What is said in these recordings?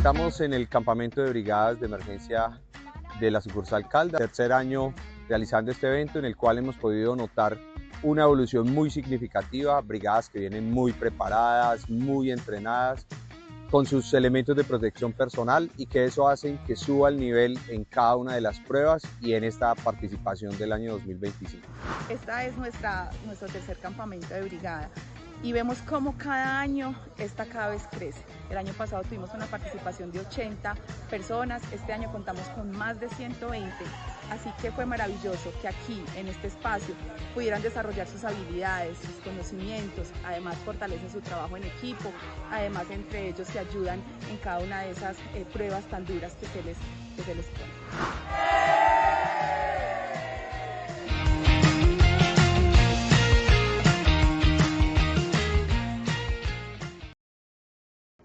Estamos en el campamento de brigadas de emergencia de la sucursal Caldas, tercer año realizando este evento en el cual hemos podido notar una evolución muy significativa, brigadas que vienen muy preparadas, muy entrenadas, con sus elementos de protección personal y que eso hace que suba el nivel en cada una de las pruebas y en esta participación del año 2025. Esta es nuestro tercer campamento de brigada y vemos cómo cada año cada vez crece. El año pasado tuvimos una participación de 80 personas, este año contamos con más de 120, así que fue maravilloso que aquí, en este espacio, pudieran desarrollar sus habilidades, sus conocimientos, además fortalecen su trabajo en equipo, además entre ellos se ayudan en cada una de esas pruebas tan duras que se les ponen.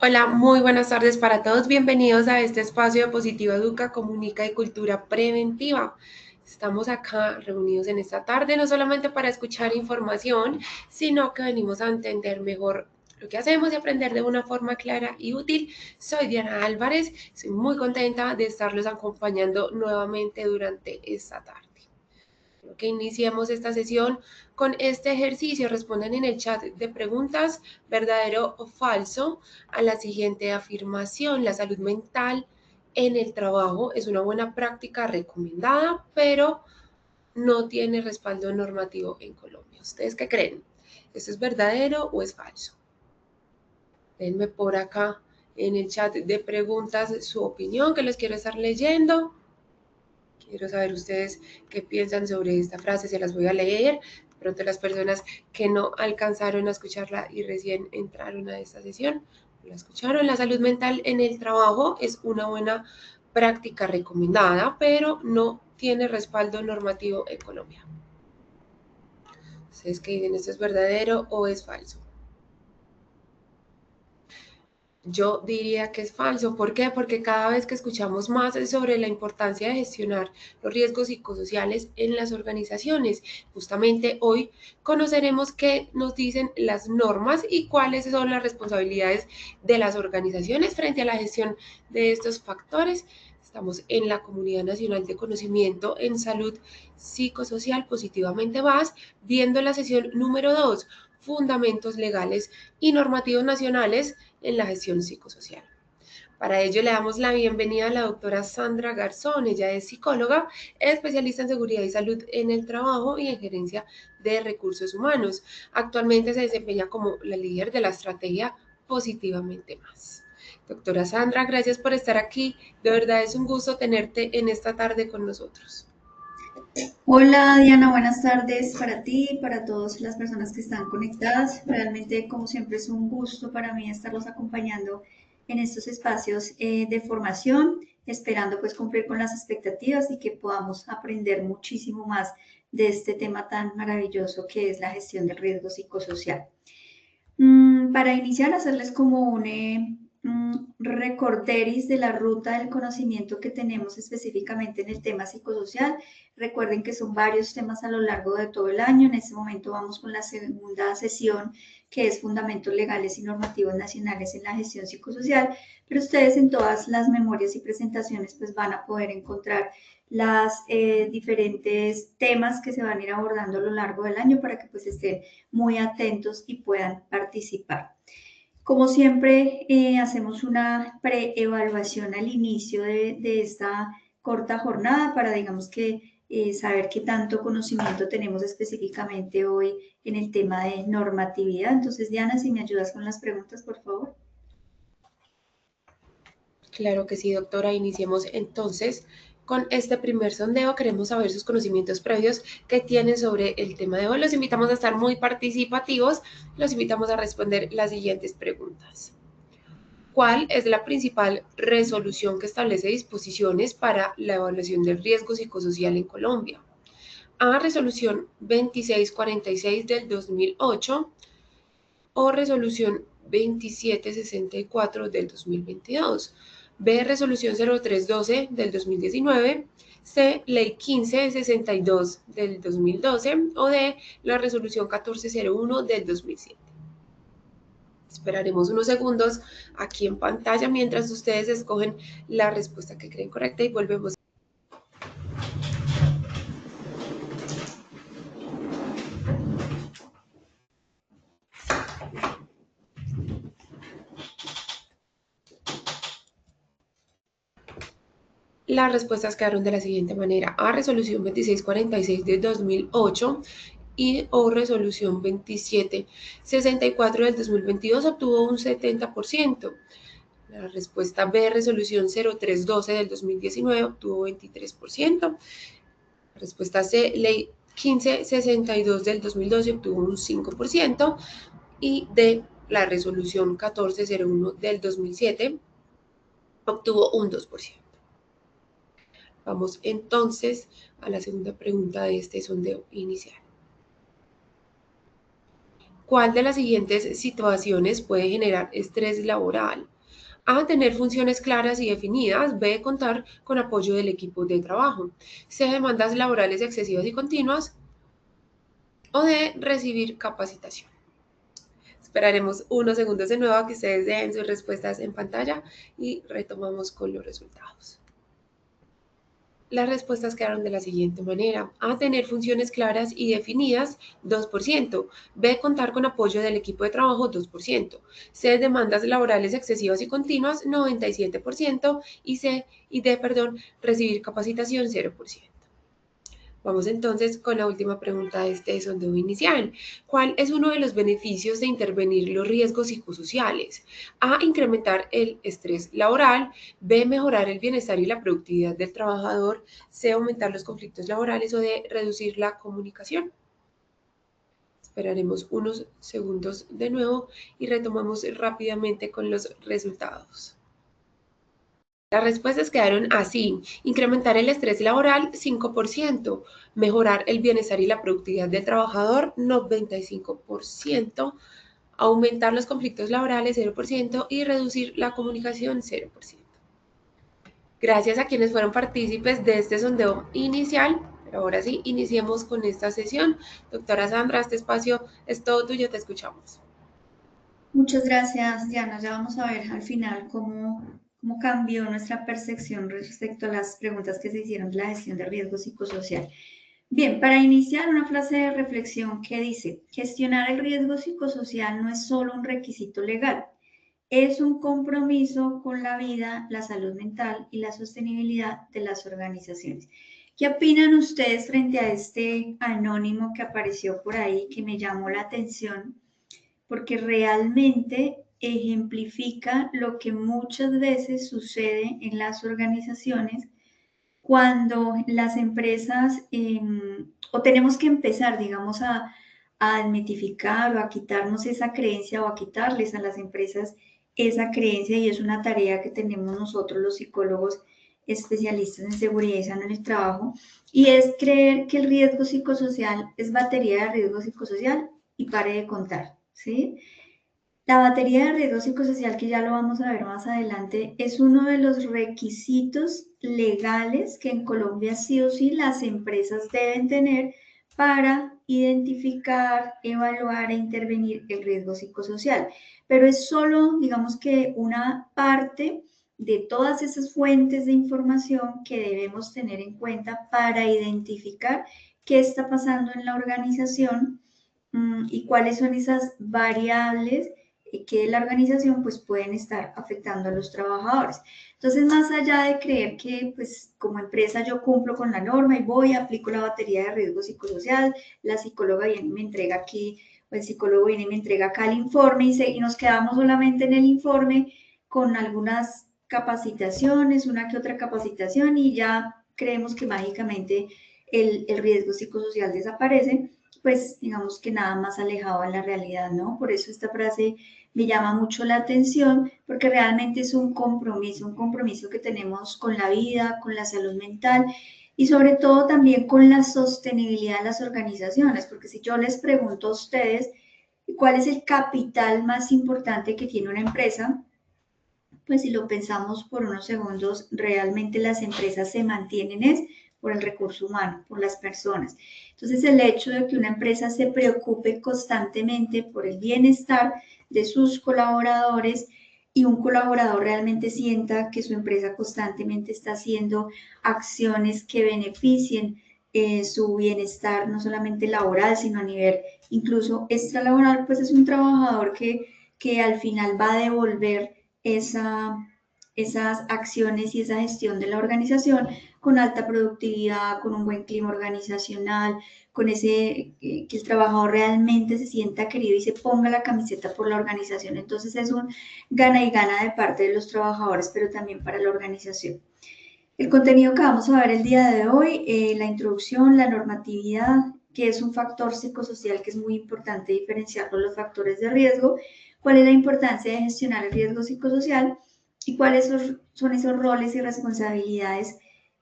Hola, muy buenas tardes para todos. Bienvenidos a este espacio de Positiva Educa, Comunica y Cultura Preventiva. Estamos acá reunidos en esta tarde no solamente para escuchar información, sino que venimos a entender mejor lo que hacemos y aprender de una forma clara y útil. Soy Diana Álvarez, estoy muy contenta de estarlos acompañando nuevamente durante esta tarde. Que iniciemos esta sesión con este ejercicio. Responden en el chat de preguntas verdadero o falso a la siguiente afirmación. La salud mental en el trabajo es una buena práctica recomendada, pero no tiene respaldo normativo en Colombia. ¿Ustedes qué creen? ¿Esto es verdadero o es falso? Denme por acá en el chat de preguntas su opinión, que les quiero estar leyendo. Quiero saber ustedes qué piensan sobre esta frase, se las voy a leer. De pronto las personas que no alcanzaron a escucharla y recién entraron a esta sesión, la escucharon. La salud mental en el trabajo es una buena práctica recomendada, pero no tiene respaldo normativo en Colombia. ¿Ustedes qué dicen? ¿Esto es verdadero o es falso? Yo diría que es falso. ¿Por qué? Porque cada vez que escuchamos más sobre la importancia de gestionar los riesgos psicosociales en las organizaciones, justamente hoy conoceremos qué nos dicen las normas y cuáles son las responsabilidades de las organizaciones frente a la gestión de estos factores. Estamos en la Comunidad Nacional de Conocimiento en Salud Psicosocial Positivamente VAS, viendo la sesión número 2, Fundamentos Legales y Normativos Nacionales en la gestión psicosocial. Para ello le damos la bienvenida a la doctora Sandra Garzón. Ella es psicóloga, especialista en seguridad y salud en el trabajo y en gerencia de recursos humanos. Actualmente se desempeña como la líder de la estrategia Positivamente Más. Doctora Sandra, gracias por estar aquí. De verdad es un gusto tenerte en esta tarde con nosotros. Hola Diana, buenas tardes para ti y para todas las personas que están conectadas. Realmente, como siempre, es un gusto para mí estarlos acompañando en estos espacios de formación, esperando pues cumplir con las expectativas y que podamos aprender muchísimo más de este tema tan maravilloso que es la gestión del riesgo psicosocial. Para iniciar, hacerles como un recorderis de la ruta del conocimiento que tenemos específicamente en el tema psicosocial. Recuerden que son varios temas a lo largo de todo el año. En este momento vamos con la segunda sesión, que es Fundamentos Legales y Normativos Nacionales en la Gestión Psicosocial, pero ustedes en todas las memorias y presentaciones pues van a poder encontrar las diferentes temas que se van a ir abordando a lo largo del año para que pues estén muy atentos y puedan participar. Como siempre, hacemos una preevaluación al inicio de esta corta jornada para, digamos que, saber qué tanto conocimiento tenemos específicamente hoy en el tema de normatividad. Entonces, Diana, si me ayudas con las preguntas, por favor. Claro que sí, doctora. Iniciemos entonces con este primer sondeo. Queremos saber sus conocimientos previos que tienen sobre el tema de hoy. Los invitamos a estar muy participativos. Los invitamos a responder las siguientes preguntas. ¿Cuál es la principal resolución que establece disposiciones para la evaluación del riesgo psicosocial en Colombia? A, resolución 2646 del 2008 o resolución 2764 del 2022. B, resolución 0312 del 2019. C, ley 1562 del 2012. O D, la resolución 1401 del 2007. Esperaremos unos segundos aquí en pantalla mientras ustedes escogen la respuesta que creen correcta y volvemos. Las respuestas quedaron de la siguiente manera: A, resolución 2646 de 2008 y o resolución 2764 del 2022 obtuvo un 70%. La respuesta B, resolución 0312 del 2019 obtuvo 23%. La respuesta C, ley 1562 del 2012 obtuvo un 5%. Y D, la resolución 1401 del 2007 obtuvo un 2%. Vamos entonces a la segunda pregunta de este sondeo inicial. ¿Cuál de las siguientes situaciones puede generar estrés laboral? A, tener funciones claras y definidas. B, contar con apoyo del equipo de trabajo. C, demandas laborales excesivas y continuas. O D, recibir capacitación. Esperaremos unos segundos de nuevo a que ustedes den sus respuestas en pantalla y retomamos con los resultados. Las respuestas quedaron de la siguiente manera: A, tener funciones claras y definidas, 2%. B, contar con apoyo del equipo de trabajo, 2%. C, demandas laborales excesivas y continuas, 97%. Y D, recibir capacitación, 0%. Vamos entonces con la última pregunta de este sondeo inicial. ¿Cuál es uno de los beneficios de intervenir los riesgos psicosociales? A, incrementar el estrés laboral. B, mejorar el bienestar y la productividad del trabajador. C, aumentar los conflictos laborales. O D, reducir la comunicación. Esperaremos unos segundos de nuevo y retomamos rápidamente con los resultados. Las respuestas quedaron así: incrementar el estrés laboral, 5%, mejorar el bienestar y la productividad del trabajador, 95%, aumentar los conflictos laborales, 0%, y reducir la comunicación, 0%. Gracias a quienes fueron partícipes de este sondeo inicial. Pero ahora sí, iniciemos con esta sesión. Doctora Sandra, este espacio es todo tuyo, te escuchamos. Muchas gracias, Diana. Ya vamos a ver al final cómo cambió nuestra percepción respecto a las preguntas que se hicieron de la gestión de riesgo psicosocial. Bien, para iniciar, una frase de reflexión que dice: gestionar el riesgo psicosocial no es solo un requisito legal, es un compromiso con la vida, la salud mental y la sostenibilidad de las organizaciones. ¿Qué opinan ustedes frente a este anónimo que apareció por ahí, que me llamó la atención? Porque realmente ejemplifica lo que muchas veces sucede en las organizaciones cuando las empresas, o tenemos que empezar, digamos, a desmitificar o a quitarnos esa creencia o a quitarles a las empresas esa creencia, y es una tarea que tenemos nosotros los psicólogos especialistas en seguridad y salud en el trabajo, y es creer que el riesgo psicosocial es batería de riesgo psicosocial y pare de contar, ¿sí? La batería de riesgo psicosocial, que ya lo vamos a ver más adelante, es uno de los requisitos legales que en Colombia sí o sí las empresas deben tener para identificar, evaluar e intervenir el riesgo psicosocial. Pero es solo, digamos que una parte de todas esas fuentes de información que debemos tener en cuenta para identificar qué está pasando en la organización y cuáles son esas variables que la organización pues pueden estar afectando a los trabajadores. Entonces, más allá de creer que pues como empresa yo cumplo con la norma y voy, aplico la batería de riesgo psicosocial, la psicóloga viene y me entrega aquí, o el psicólogo viene y me entrega acá el informe y nos quedamos solamente en el informe con algunas capacitaciones, una que otra capacitación, y ya creemos que mágicamente el riesgo psicosocial desaparece, pues digamos que nada más alejado de la realidad, ¿no? Por eso esta frase me llama mucho la atención, porque realmente es un compromiso que tenemos con la vida, con la salud mental y sobre todo también con la sostenibilidad de las organizaciones, porque si yo les pregunto a ustedes cuál es el capital más importante que tiene una empresa, pues si lo pensamos por unos segundos, realmente las empresas se mantienen por el recurso humano, por las personas. Entonces, el hecho de que una empresa se preocupe constantemente por el bienestar de sus colaboradores y un colaborador realmente sienta que su empresa constantemente está haciendo acciones que beneficien su bienestar, no solamente laboral, sino a nivel incluso extralaboral, pues es un trabajador que al final va a devolver esas acciones y esa gestión de la organización con alta productividad, con un buen clima organizacional, con ese que el trabajador realmente se sienta querido y se ponga la camiseta por la organización. Entonces es un gana y gana de parte de los trabajadores, pero también para la organización. El contenido que vamos a ver el día de hoy, la introducción, la normatividad, que es un factor psicosocial que es muy importante diferenciarlo de los factores de riesgo, cuál es la importancia de gestionar el riesgo psicosocial y cuáles son esos roles y responsabilidades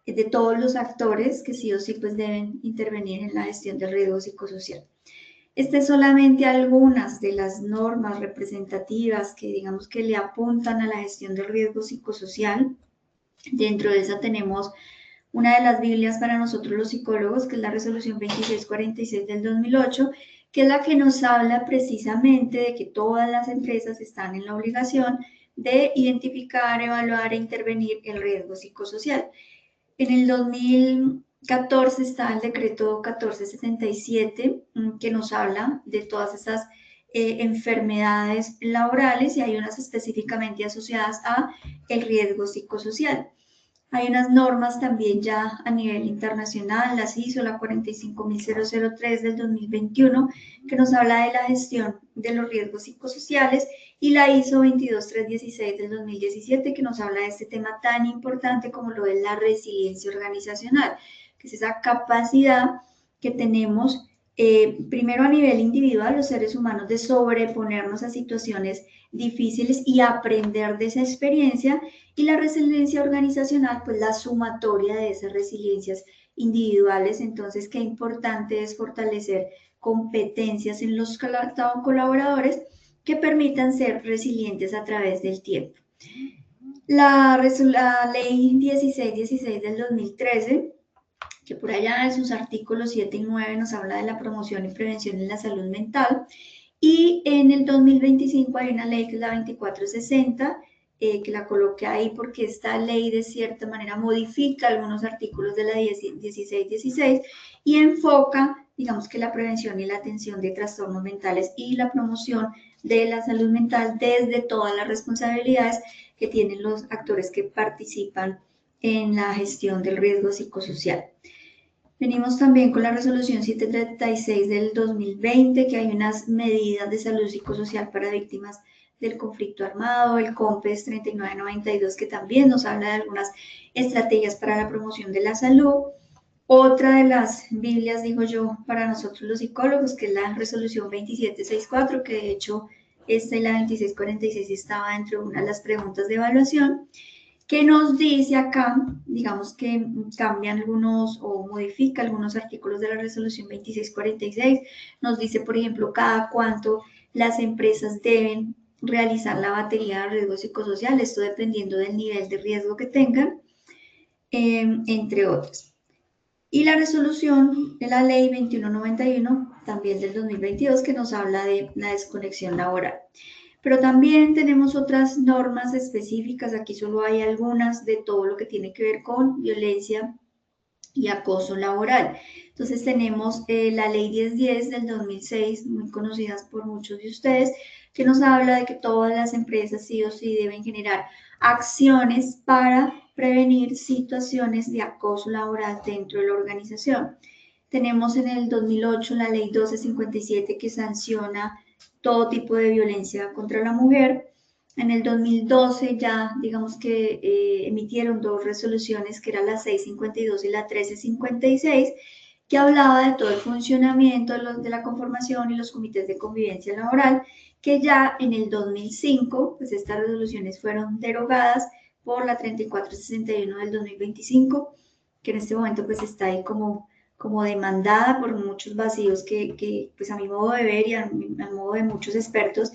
de todos los actores que sí o sí pues deben intervenir en la gestión del riesgo psicosocial. Estas son solamente algunas de las normas representativas que digamos que le apuntan a la gestión del riesgo psicosocial. Dentro de esa tenemos una de las Biblias para nosotros los psicólogos, que es la Resolución 2646 del 2008, que es la que nos habla precisamente de que todas las empresas están en la obligación de identificar, evaluar e intervenir el riesgo psicosocial. En el 2014 está el decreto 1477, que nos habla de todas esas enfermedades laborales y hay unas específicamente asociadas a el riesgo psicosocial. Hay unas normas también ya a nivel internacional, las ISO, la 45003 del 2021, que nos habla de la gestión de los riesgos psicosociales, y la ISO 22316 del 2017, que nos habla de este tema tan importante como lo es la resiliencia organizacional, que es esa capacidad que tenemos primero a nivel individual, los seres humanos, de sobreponernos a situaciones difíciles y aprender de esa experiencia, y la resiliencia organizacional, pues la sumatoria de esas resiliencias individuales. Entonces, qué importante es fortalecer competencias en los colaboradores que permitan ser resilientes a través del tiempo. La ley 1616 del 2013, que por allá en sus artículos 7 y 9 nos habla de la promoción y prevención en la salud mental, y en el 2025 hay una ley que es la 2460, que la coloqué ahí porque esta ley de cierta manera modifica algunos artículos de la 1616 y enfoca, digamos que la prevención y la atención de trastornos mentales y la promoción de la salud mental desde todas las responsabilidades que tienen los actores que participan en la gestión del riesgo psicosocial. Venimos también con la resolución 736 del 2020, que hay unas medidas de salud psicosocial para víctimas del conflicto armado, el COMPES 3992, que también nos habla de algunas estrategias para la promoción de la salud. Otra de las Biblias, digo yo, para nosotros los psicólogos, que es la resolución 2764, que de hecho esta y la 2646 estaba dentro de una de las preguntas de evaluación, que nos dice acá, digamos que cambia algunos o modifica algunos artículos de la resolución 2646, nos dice, por ejemplo, cada cuánto las empresas deben realizar la batería de riesgo psicosocial, esto dependiendo del nivel de riesgo que tengan, entre otros. Y la resolución de la ley 2191, también del 2022, que nos habla de la desconexión laboral. Pero también tenemos otras normas específicas, aquí solo hay algunas de todo lo que tiene que ver con violencia y acoso laboral. Entonces tenemos la ley 1010 del 2006, muy conocidas por muchos de ustedes, que nos habla de que todas las empresas sí o sí deben generar acciones para prevenir situaciones de acoso laboral dentro de la organización. Tenemos en el 2008 la ley 1257 que sanciona todo tipo de violencia contra la mujer. En el 2012 ya, digamos que emitieron dos resoluciones, que eran la 652 y la 1356, que hablaba de todo el funcionamiento de la conformación y los comités de convivencia laboral, que ya en el 2005, pues estas resoluciones fueron derogadas por la 3461 del 2025, que en este momento pues está ahí como demandada por muchos vacíos que pues a mi modo de ver y a modo de muchos expertos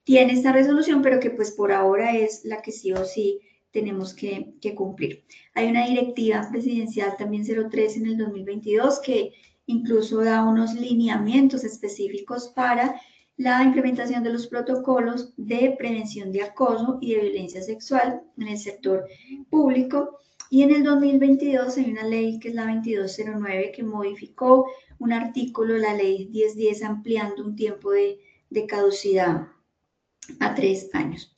tiene esta resolución, pero que pues por ahora es la que sí o sí tenemos que cumplir. Hay una directiva presidencial también 03 en el 2022 que incluso da unos lineamientos específicos para la implementación de los protocolos de prevención de acoso y de violencia sexual en el sector público. Y en el 2022 hay una ley que es la 2209 que modificó un artículo de la ley 1010 ampliando un tiempo de caducidad a 3 años.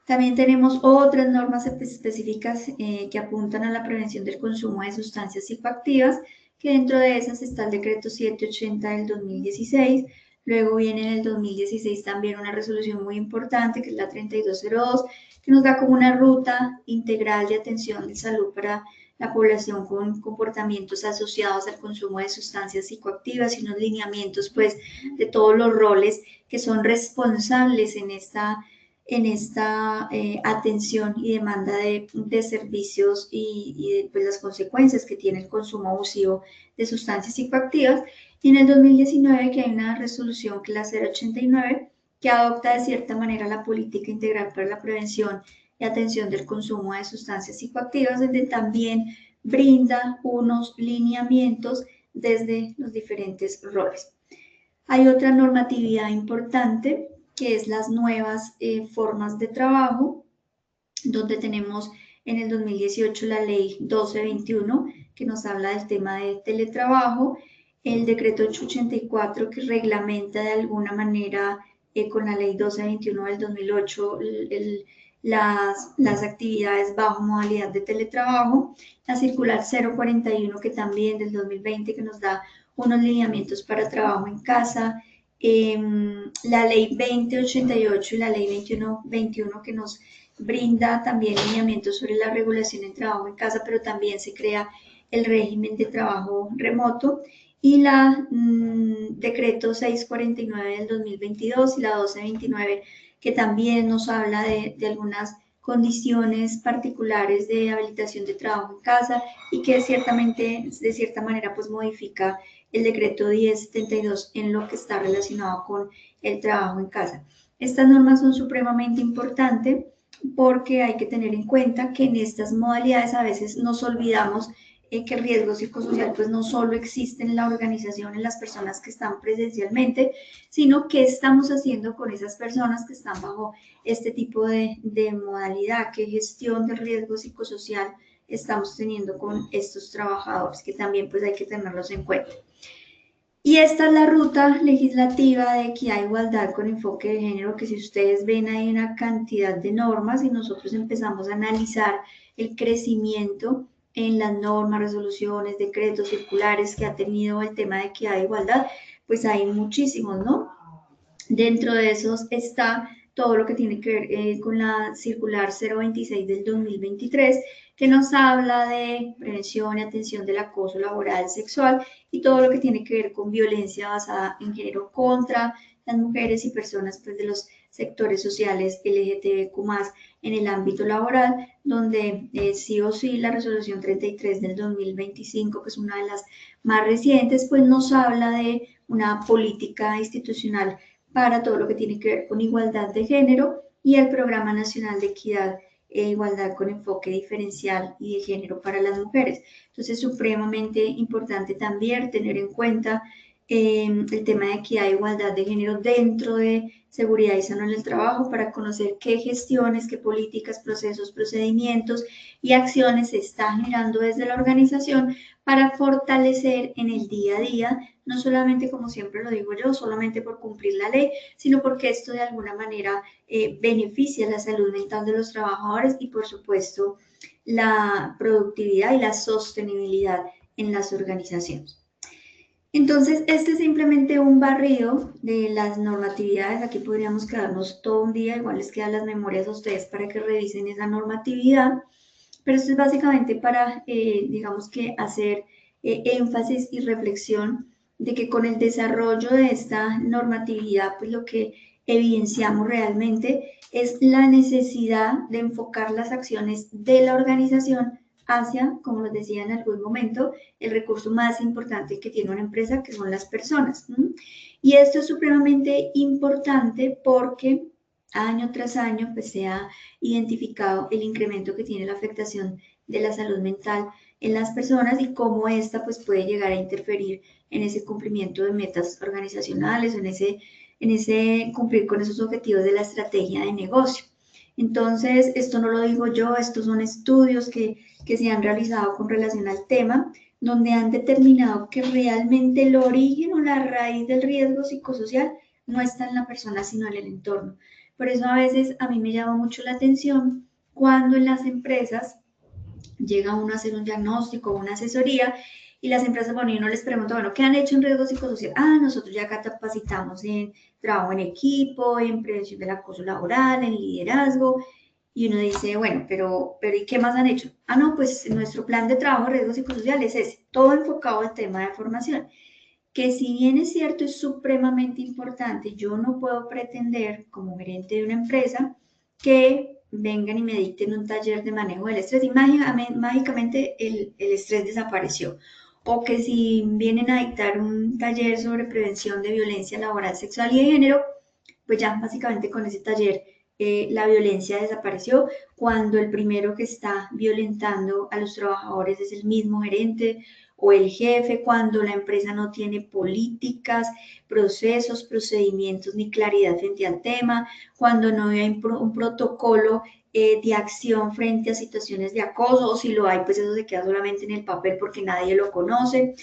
También tenemos otras normas específicas que apuntan a la prevención del consumo de sustancias psicoactivas, que dentro de esas está el decreto 780 del 2016. Luego viene en el 2016 también una resolución muy importante, que es la 3202, que nos da como una ruta integral de atención de salud para la población con comportamientos asociados al consumo de sustancias psicoactivas y unos lineamientos pues de todos los roles que son responsables en esta atención y demanda de servicios y de pues, las consecuencias que tiene el consumo abusivo de sustancias psicoactivas. Y en el 2019 que hay una resolución que es la 089 que adopta de cierta manera la política integral para la prevención y atención del consumo de sustancias psicoactivas, donde también brinda unos lineamientos desde los diferentes roles. Hay otra normatividad importante que es las nuevas formas de trabajo, donde tenemos en el 2018 la ley 1221 que nos habla del tema de teletrabajo, el decreto 884 que reglamenta de alguna manera con la ley 1221 del 2008 las actividades bajo modalidad de teletrabajo, la circular 041 que también del 2020 que nos da unos lineamientos para trabajo en casa, la ley 2088 y la ley 2121 que nos brinda también lineamientos sobre la regulación en trabajo en casa, pero también se crea el régimen de trabajo remoto, y la decreto 649 del 2022 y la 1229 que también nos habla de algunas condiciones particulares de habilitación de trabajo en casa y que de cierta manera pues modifica el decreto 1072 en lo que está relacionado con el trabajo en casa. Estas normas son supremamente importantes porque hay que tener en cuenta que en estas modalidades a veces nos olvidamos que el riesgo psicosocial pues no solo existe en la organización, en las personas que están presencialmente, sino qué estamos haciendo con esas personas que están bajo este tipo de modalidad, qué gestión del riesgo psicosocial estamos teniendo con estos trabajadores, que también pues hay que tenerlos en cuenta. Y esta es la ruta legislativa de equidad e igualdad con enfoque de género, que si ustedes ven hay una cantidad de normas y nosotros empezamos a analizar el crecimiento en las normas, resoluciones, decretos, circulares que ha tenido el tema de equidad e igualdad, pues hay muchísimos, ¿no? Dentro de esos está todo lo que tiene que ver con la circular 026 del 2023, que nos habla de prevención y atención del acoso laboral sexual y todo lo que tiene que ver con violencia basada en género contra las mujeres y personas pues, de los sectores sociales LGTBQ+, en el ámbito laboral, donde sí o sí la resolución 33 del 2025, que es una de las más recientes, pues nos habla de una política institucional para todo lo que tiene que ver con igualdad de género y el Programa Nacional de Equidad e Igualdad con enfoque diferencial y de género para las mujeres. Entonces, es supremamente importante también tener en cuenta el tema de equidad e igualdad de género dentro de seguridad y salud en el trabajo para conocer qué gestiones, qué políticas, procesos, procedimientos y acciones se están generando desde la organización para fortalecer en el día a día, no solamente como siempre lo digo yo, solamente por cumplir la ley, sino porque esto de alguna manera beneficia la salud mental de los trabajadores y por supuesto la productividad y la sostenibilidad en las organizaciones. Entonces, este es simplemente un barrido de las normatividades. Aquí podríamos quedarnos todo un día, igual les quedan las memorias a ustedes para que revisen esa normatividad, pero esto es básicamente para, digamos que, hacer énfasis y reflexión de que con el desarrollo de esta normatividad, pues lo que evidenciamos realmente es la necesidad de enfocar las acciones de la organización hacia, como les decía en algún momento, el recurso más importante que tiene una empresa, que son las personas. Y esto es supremamente importante porque año tras año pues se ha identificado el incremento que tiene la afectación de la salud mental en las personas y cómo esta pues puede llegar a interferir en ese cumplimiento de metas organizacionales o en ese cumplir con esos objetivos de la estrategia de negocio. Entonces, esto no lo digo yo, estos son estudios que se han realizado con relación al tema, donde han determinado que realmente el origen o la raíz del riesgo psicosocial no está en la persona, sino en el entorno. Por eso a veces a mí me llama mucho la atención cuando en las empresas llega uno a hacer un diagnóstico o una asesoría y las empresas, bueno, y uno les pregunta, bueno, ¿qué han hecho en riesgo psicosocial? Ah, nosotros ya capacitamos en trabajo en equipo, en prevención del acoso laboral, en liderazgo. Y uno dice, bueno, pero ¿y qué más han hecho? Ah, no, pues nuestro plan de trabajo de riesgo psicosocial es ese, todo enfocado al tema de formación. Que si bien es cierto, es supremamente importante, yo no puedo pretender como gerente de una empresa que vengan y me dicten un taller de manejo del estrés y mágicamente el estrés desapareció. O que si vienen a dictar un taller sobre prevención de violencia laboral, sexual y de género, pues ya básicamente con ese taller la violencia desapareció cuando el primero que está violentando a los trabajadores es el mismo gerente o el jefe, cuando la empresa no tiene políticas, procesos, procedimientos ni claridad frente al tema, cuando no hay un protocolo de acción frente a situaciones de acoso, o si lo hay, pues eso se queda solamente en el papel porque nadie lo conoce.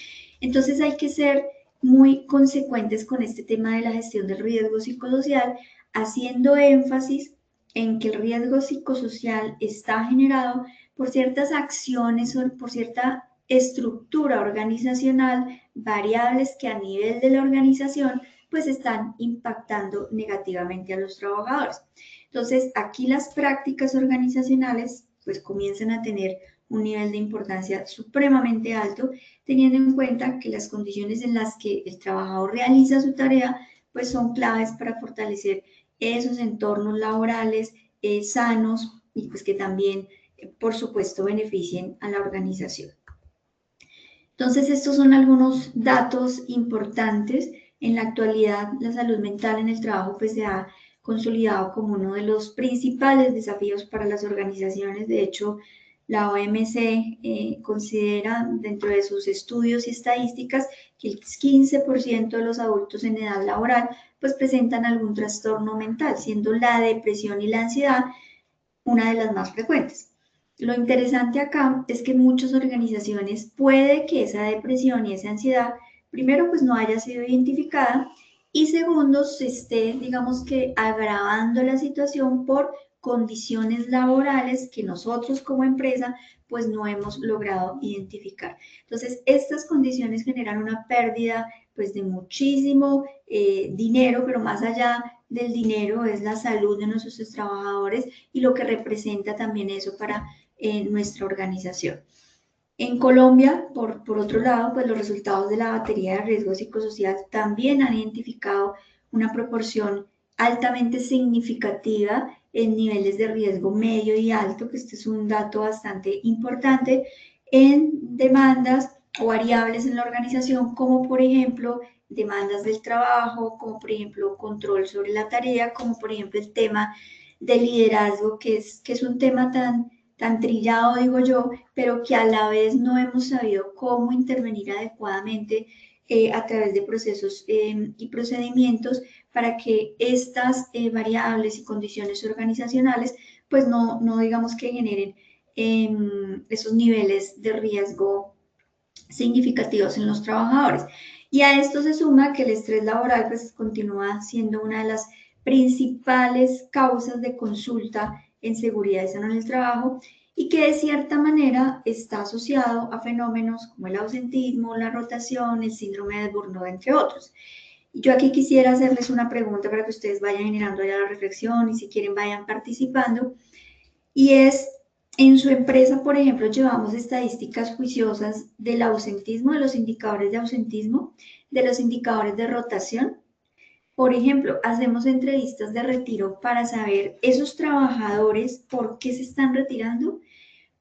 Entonces hay que ser muy consecuentes con este tema de la gestión del riesgo psicosocial, haciendo énfasis en que el riesgo psicosocial está generado por ciertas acciones o por cierta estructura organizacional, variables que a nivel de la organización pues están impactando negativamente a los trabajadores. Entonces, aquí las prácticas organizacionales pues comienzan a tener un nivel de importancia supremamente alto, teniendo en cuenta que las condiciones en las que el trabajador realiza su tarea pues son claves para fortalecer esos entornos laborales sanos y pues que también, por supuesto, beneficien a la organización. Entonces, estos son algunos datos importantes. En la actualidad, la salud mental en el trabajo pues, se ha consolidado como uno de los principales desafíos para las organizaciones. De hecho, la OMC considera dentro de sus estudios y estadísticas que el 15% de los adultos en edad laboral pues, presentan algún trastorno mental, siendo la depresión y la ansiedad una de las más frecuentes. Lo interesante acá es que en muchas organizaciones puede que esa depresión y esa ansiedad, primero, pues no haya sido identificada y segundo, se esté, digamos que, agravando la situación por condiciones laborales que nosotros como empresa pues no hemos logrado identificar. Entonces, estas condiciones generan una pérdida pues de muchísimo dinero, pero más allá del dinero es la salud de nuestros trabajadores y lo que representa también eso para nuestra organización. En Colombia, por otro lado, pues los resultados de la batería de riesgo psicosocial también han identificado una proporción altamente significativa en niveles de riesgo medio y alto, que este es un dato bastante importante, en demandas o variables en la organización, como por ejemplo demandas del trabajo, como por ejemplo control sobre la tarea, como por ejemplo el tema del liderazgo, que es un tema tan trillado, digo yo, pero que a la vez no hemos sabido cómo intervenir adecuadamente a través de procesos y procedimientos para que estas variables y condiciones organizacionales pues no digamos que generen esos niveles de riesgo significativos en los trabajadores. Y a esto se suma que el estrés laboral pues continúa siendo una de las principales causas de consulta en seguridad y salud en el trabajo y que de cierta manera está asociado a fenómenos como el ausentismo, la rotación, el síndrome de burnout, entre otros. Yo aquí quisiera hacerles una pregunta para que ustedes vayan generando ya la reflexión y si quieren vayan participando. Y es, en su empresa, por ejemplo, llevamos estadísticas juiciosas del ausentismo, de los indicadores de ausentismo, de los indicadores de rotación. Por ejemplo, hacemos entrevistas de retiro para saber esos trabajadores por qué se están retirando,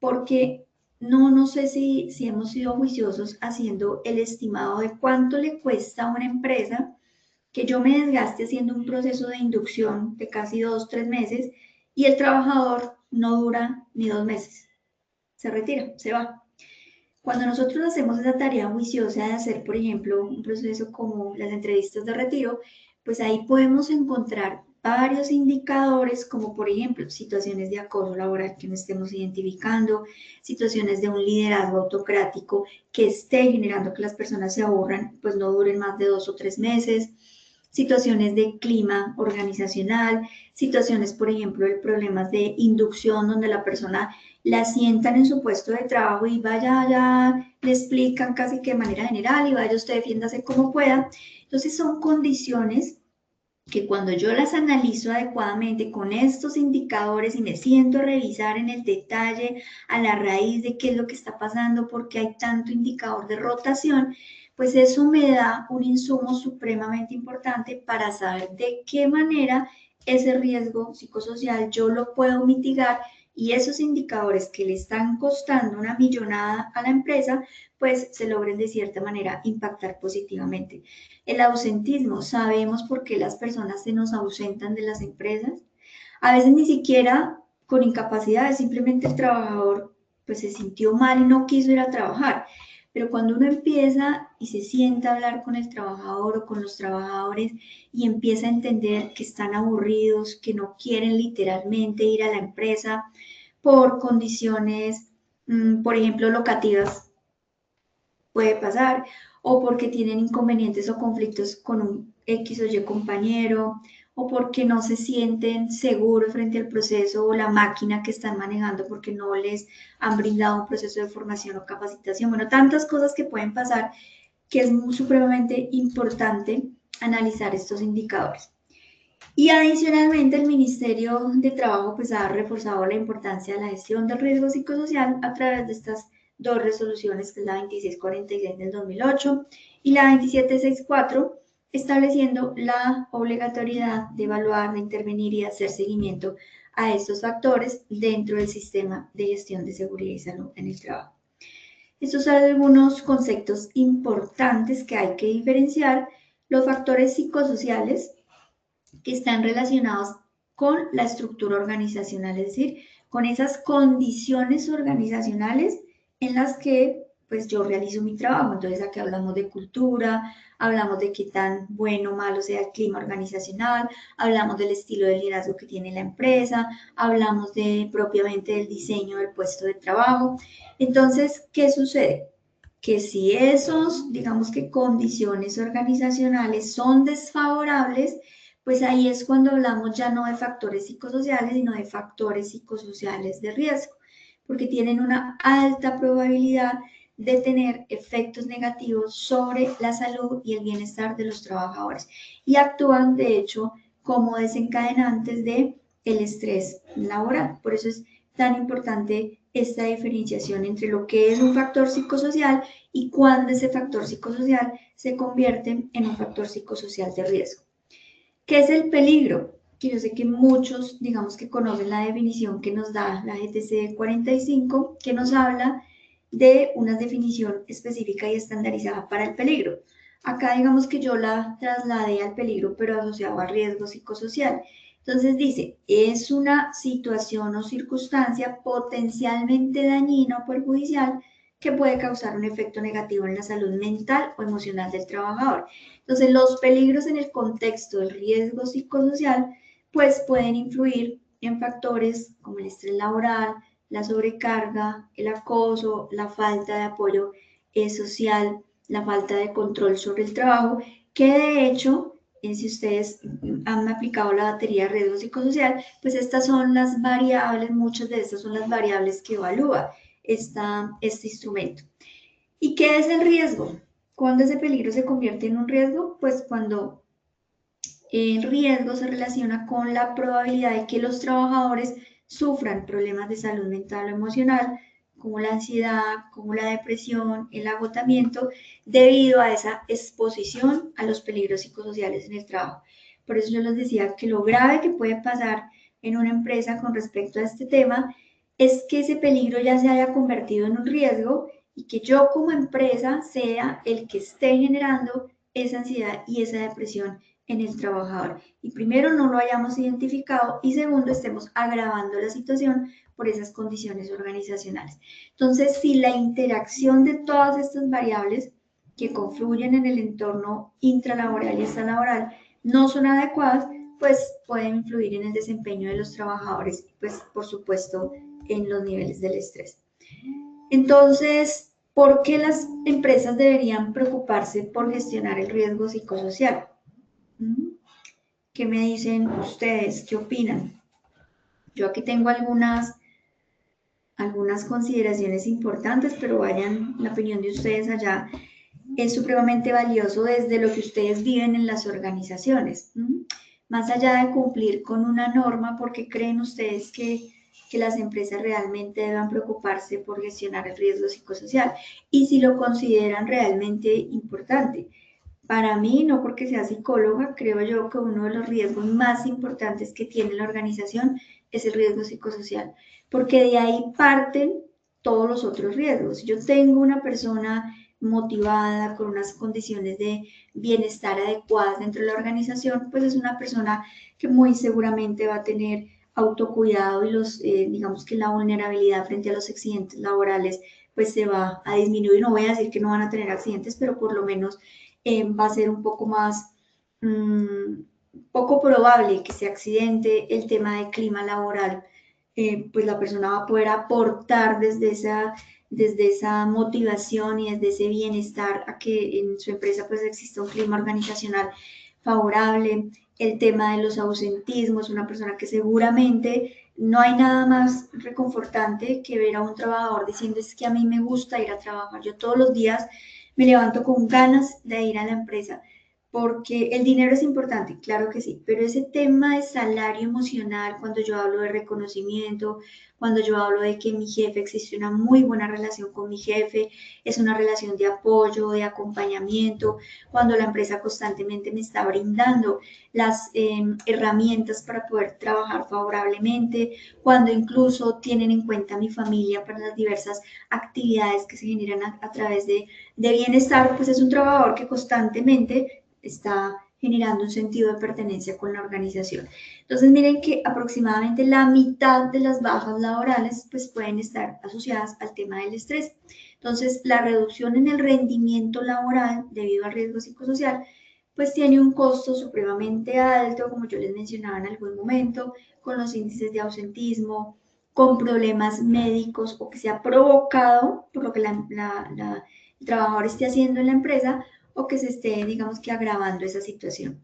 porque no sé si hemos sido juiciosos haciendo el estimado de cuánto le cuesta a una empresa que yo me desgaste haciendo un proceso de inducción de casi 2, 3 meses y el trabajador no dura ni 2 meses, se retira, se va. Cuando nosotros hacemos esa tarea juiciosa de hacer, por ejemplo, un proceso como las entrevistas de retiro, pues ahí podemos encontrar varios indicadores, como por ejemplo situaciones de acoso laboral que no estemos identificando, situaciones de un liderazgo autocrático que esté generando que las personas se aburran, pues no duren más de 2 o 3 meses, situaciones de clima organizacional, situaciones, por ejemplo, de problemas de inducción donde la persona la sientan en su puesto de trabajo y vaya, ya le explican casi que de manera general y vaya usted defiéndase como pueda. Entonces son condiciones que cuando yo las analizo adecuadamente con estos indicadores y me siento a revisar en el detalle a la raíz de qué es lo que está pasando, porque hay tanto indicador de rotación, pues eso me da un insumo supremamente importante para saber de qué manera ese riesgo psicosocial yo lo puedo mitigar y esos indicadores que le están costando una millonada a la empresa, pues se logren de cierta manera impactar positivamente. El ausentismo, sabemos por qué las personas se nos ausentan de las empresas. A veces ni siquiera con incapacidad, simplemente el trabajador pues se sintió mal y no quiso ir a trabajar. Pero cuando uno empieza y se sienta a hablar con el trabajador o con los trabajadores y empieza a entender que están aburridos, que no quieren literalmente ir a la empresa por condiciones, por ejemplo, locativas, puede pasar, o porque tienen inconvenientes o conflictos con un X o Y compañero, o porque no se sienten seguros frente al proceso o la máquina que están manejando porque no les han brindado un proceso de formación o capacitación. Bueno, tantas cosas que pueden pasar que es supremamente importante analizar estos indicadores. Y adicionalmente el Ministerio de Trabajo pues ha reforzado la importancia de la gestión del riesgo psicosocial a través de estas dos resoluciones, que es la 2646 del 2008 y la 2764, estableciendo la obligatoriedad de evaluar, de intervenir y hacer seguimiento a estos factores dentro del sistema de gestión de seguridad y salud en el trabajo. Estos son algunos conceptos importantes que hay que diferenciar. Los factores psicosociales que están relacionados con la estructura organizacional, es decir, con esas condiciones organizacionales en las que pues yo realizo mi trabajo. Entonces aquí hablamos de cultura, hablamos de qué tan bueno o malo sea el clima organizacional, hablamos del estilo de liderazgo que tiene la empresa, hablamos de propiamente del diseño del puesto de trabajo. Entonces, ¿qué sucede? Que si esos, digamos que condiciones organizacionales son desfavorables, pues ahí es cuando hablamos ya no de factores psicosociales, sino de factores psicosociales de riesgo, porque tienen una alta probabilidad de tener efectos negativos sobre la salud y el bienestar de los trabajadores y actúan de hecho como desencadenantes de el estrés laboral. Por eso es tan importante esta diferenciación entre lo que es un factor psicosocial y cuando ese factor psicosocial se convierte en un factor psicosocial de riesgo. ¿Qué es el peligro? Que yo sé que muchos, digamos que conocen la definición que nos da la GTC 45, que nos habla de una definición específica y estandarizada para el peligro. Acá digamos que yo la trasladé al peligro, pero asociado a riesgo psicosocial. Entonces dice, es una situación o circunstancia potencialmente dañina o perjudicial que puede causar un efecto negativo en la salud mental o emocional del trabajador. Entonces, los peligros en el contexto del riesgo psicosocial, pues pueden influir en factores como el estrés laboral, la sobrecarga, el acoso, la falta de apoyo social, la falta de control sobre el trabajo, que de hecho, si ustedes han aplicado la batería de riesgo psicosocial, pues estas son las variables, muchas de estas son las variables que evalúa este instrumento. ¿Y qué es el riesgo? ¿Cuándo ese peligro se convierte en un riesgo? Pues cuando el riesgo se relaciona con la probabilidad de que los trabajadores sufran problemas de salud mental o emocional, como la ansiedad, como la depresión, el agotamiento, debido a esa exposición a los peligros psicosociales en el trabajo. Por eso yo les decía que lo grave que puede pasar en una empresa con respecto a este tema es que ese peligro ya se haya convertido en un riesgo y que yo como empresa sea el que esté generando esa ansiedad y esa depresión en el trabajador. Y primero, no lo hayamos identificado y segundo, estemos agravando la situación por esas condiciones organizacionales. Entonces, si la interacción de todas estas variables que confluyen en el entorno intralaboral y extralaboral no son adecuadas, pues pueden influir en el desempeño de los trabajadores y pues por supuesto en los niveles del estrés. Entonces, ¿por qué las empresas deberían preocuparse por gestionar el riesgo psicosocial? ¿Qué me dicen ustedes? ¿Qué opinan? Yo aquí tengo algunas consideraciones importantes, pero vayan, la opinión de ustedes allá es supremamente valioso desde lo que ustedes viven en las organizaciones. Más allá de cumplir con una norma, ¿por qué creen ustedes que las empresas realmente deban preocuparse por gestionar el riesgo psicosocial? Y si lo consideran realmente importante. Para mí, no porque sea psicóloga, creo yo que uno de los riesgos más importantes que tiene la organización es el riesgo psicosocial, porque de ahí parten todos los otros riesgos. Si yo tengo una persona motivada, con unas condiciones de bienestar adecuadas dentro de la organización, pues es una persona que muy seguramente va a tener autocuidado y digamos que la vulnerabilidad frente a los accidentes laborales pues se va a disminuir. No voy a decir que no van a tener accidentes, pero por lo menos va a ser un poco más, poco probable que se accidente. El tema de clima laboral, pues la persona va a poder aportar desde esa motivación y desde ese bienestar a que en su empresa pues exista un clima organizacional favorable. El tema de los ausentismos, una persona que seguramente no hay nada más reconfortante que ver a un trabajador diciendo es que a mí me gusta ir a trabajar, yo todos los días me levanto con ganas de ir a la empresa, porque el dinero es importante, claro que sí, pero ese tema de salario emocional, cuando yo hablo de reconocimiento, cuando yo hablo de que mi jefe existe una muy buena relación con mi jefe, es una relación de apoyo, de acompañamiento, cuando la empresa constantemente me está brindando las herramientas para poder trabajar favorablemente, cuando incluso tienen en cuenta a mi familia para las diversas actividades que se generan a través de bienestar, pues es un trabajador que constantemente está generando un sentido de pertenencia con la organización. Entonces miren que aproximadamente la mitad de las bajas laborales pues pueden estar asociadas al tema del estrés. Entonces la reducción en el rendimiento laboral debido al riesgo psicosocial pues tiene un costo supremamente alto, como yo les mencionaba en algún momento, con los índices de ausentismo, con problemas médicos o que se ha provocado por lo que el trabajador esté haciendo en la empresa o que se esté, digamos que, agravando esa situación.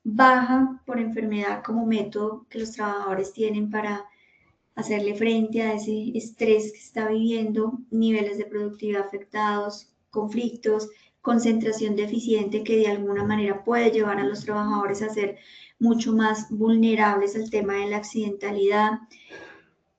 Baja por enfermedad como método que los trabajadores tienen para hacerle frente a ese estrés que está viviendo, niveles de productividad afectados, conflictos, concentración deficiente que de alguna manera puede llevar a los trabajadores a ser mucho más vulnerables al tema de la accidentalidad.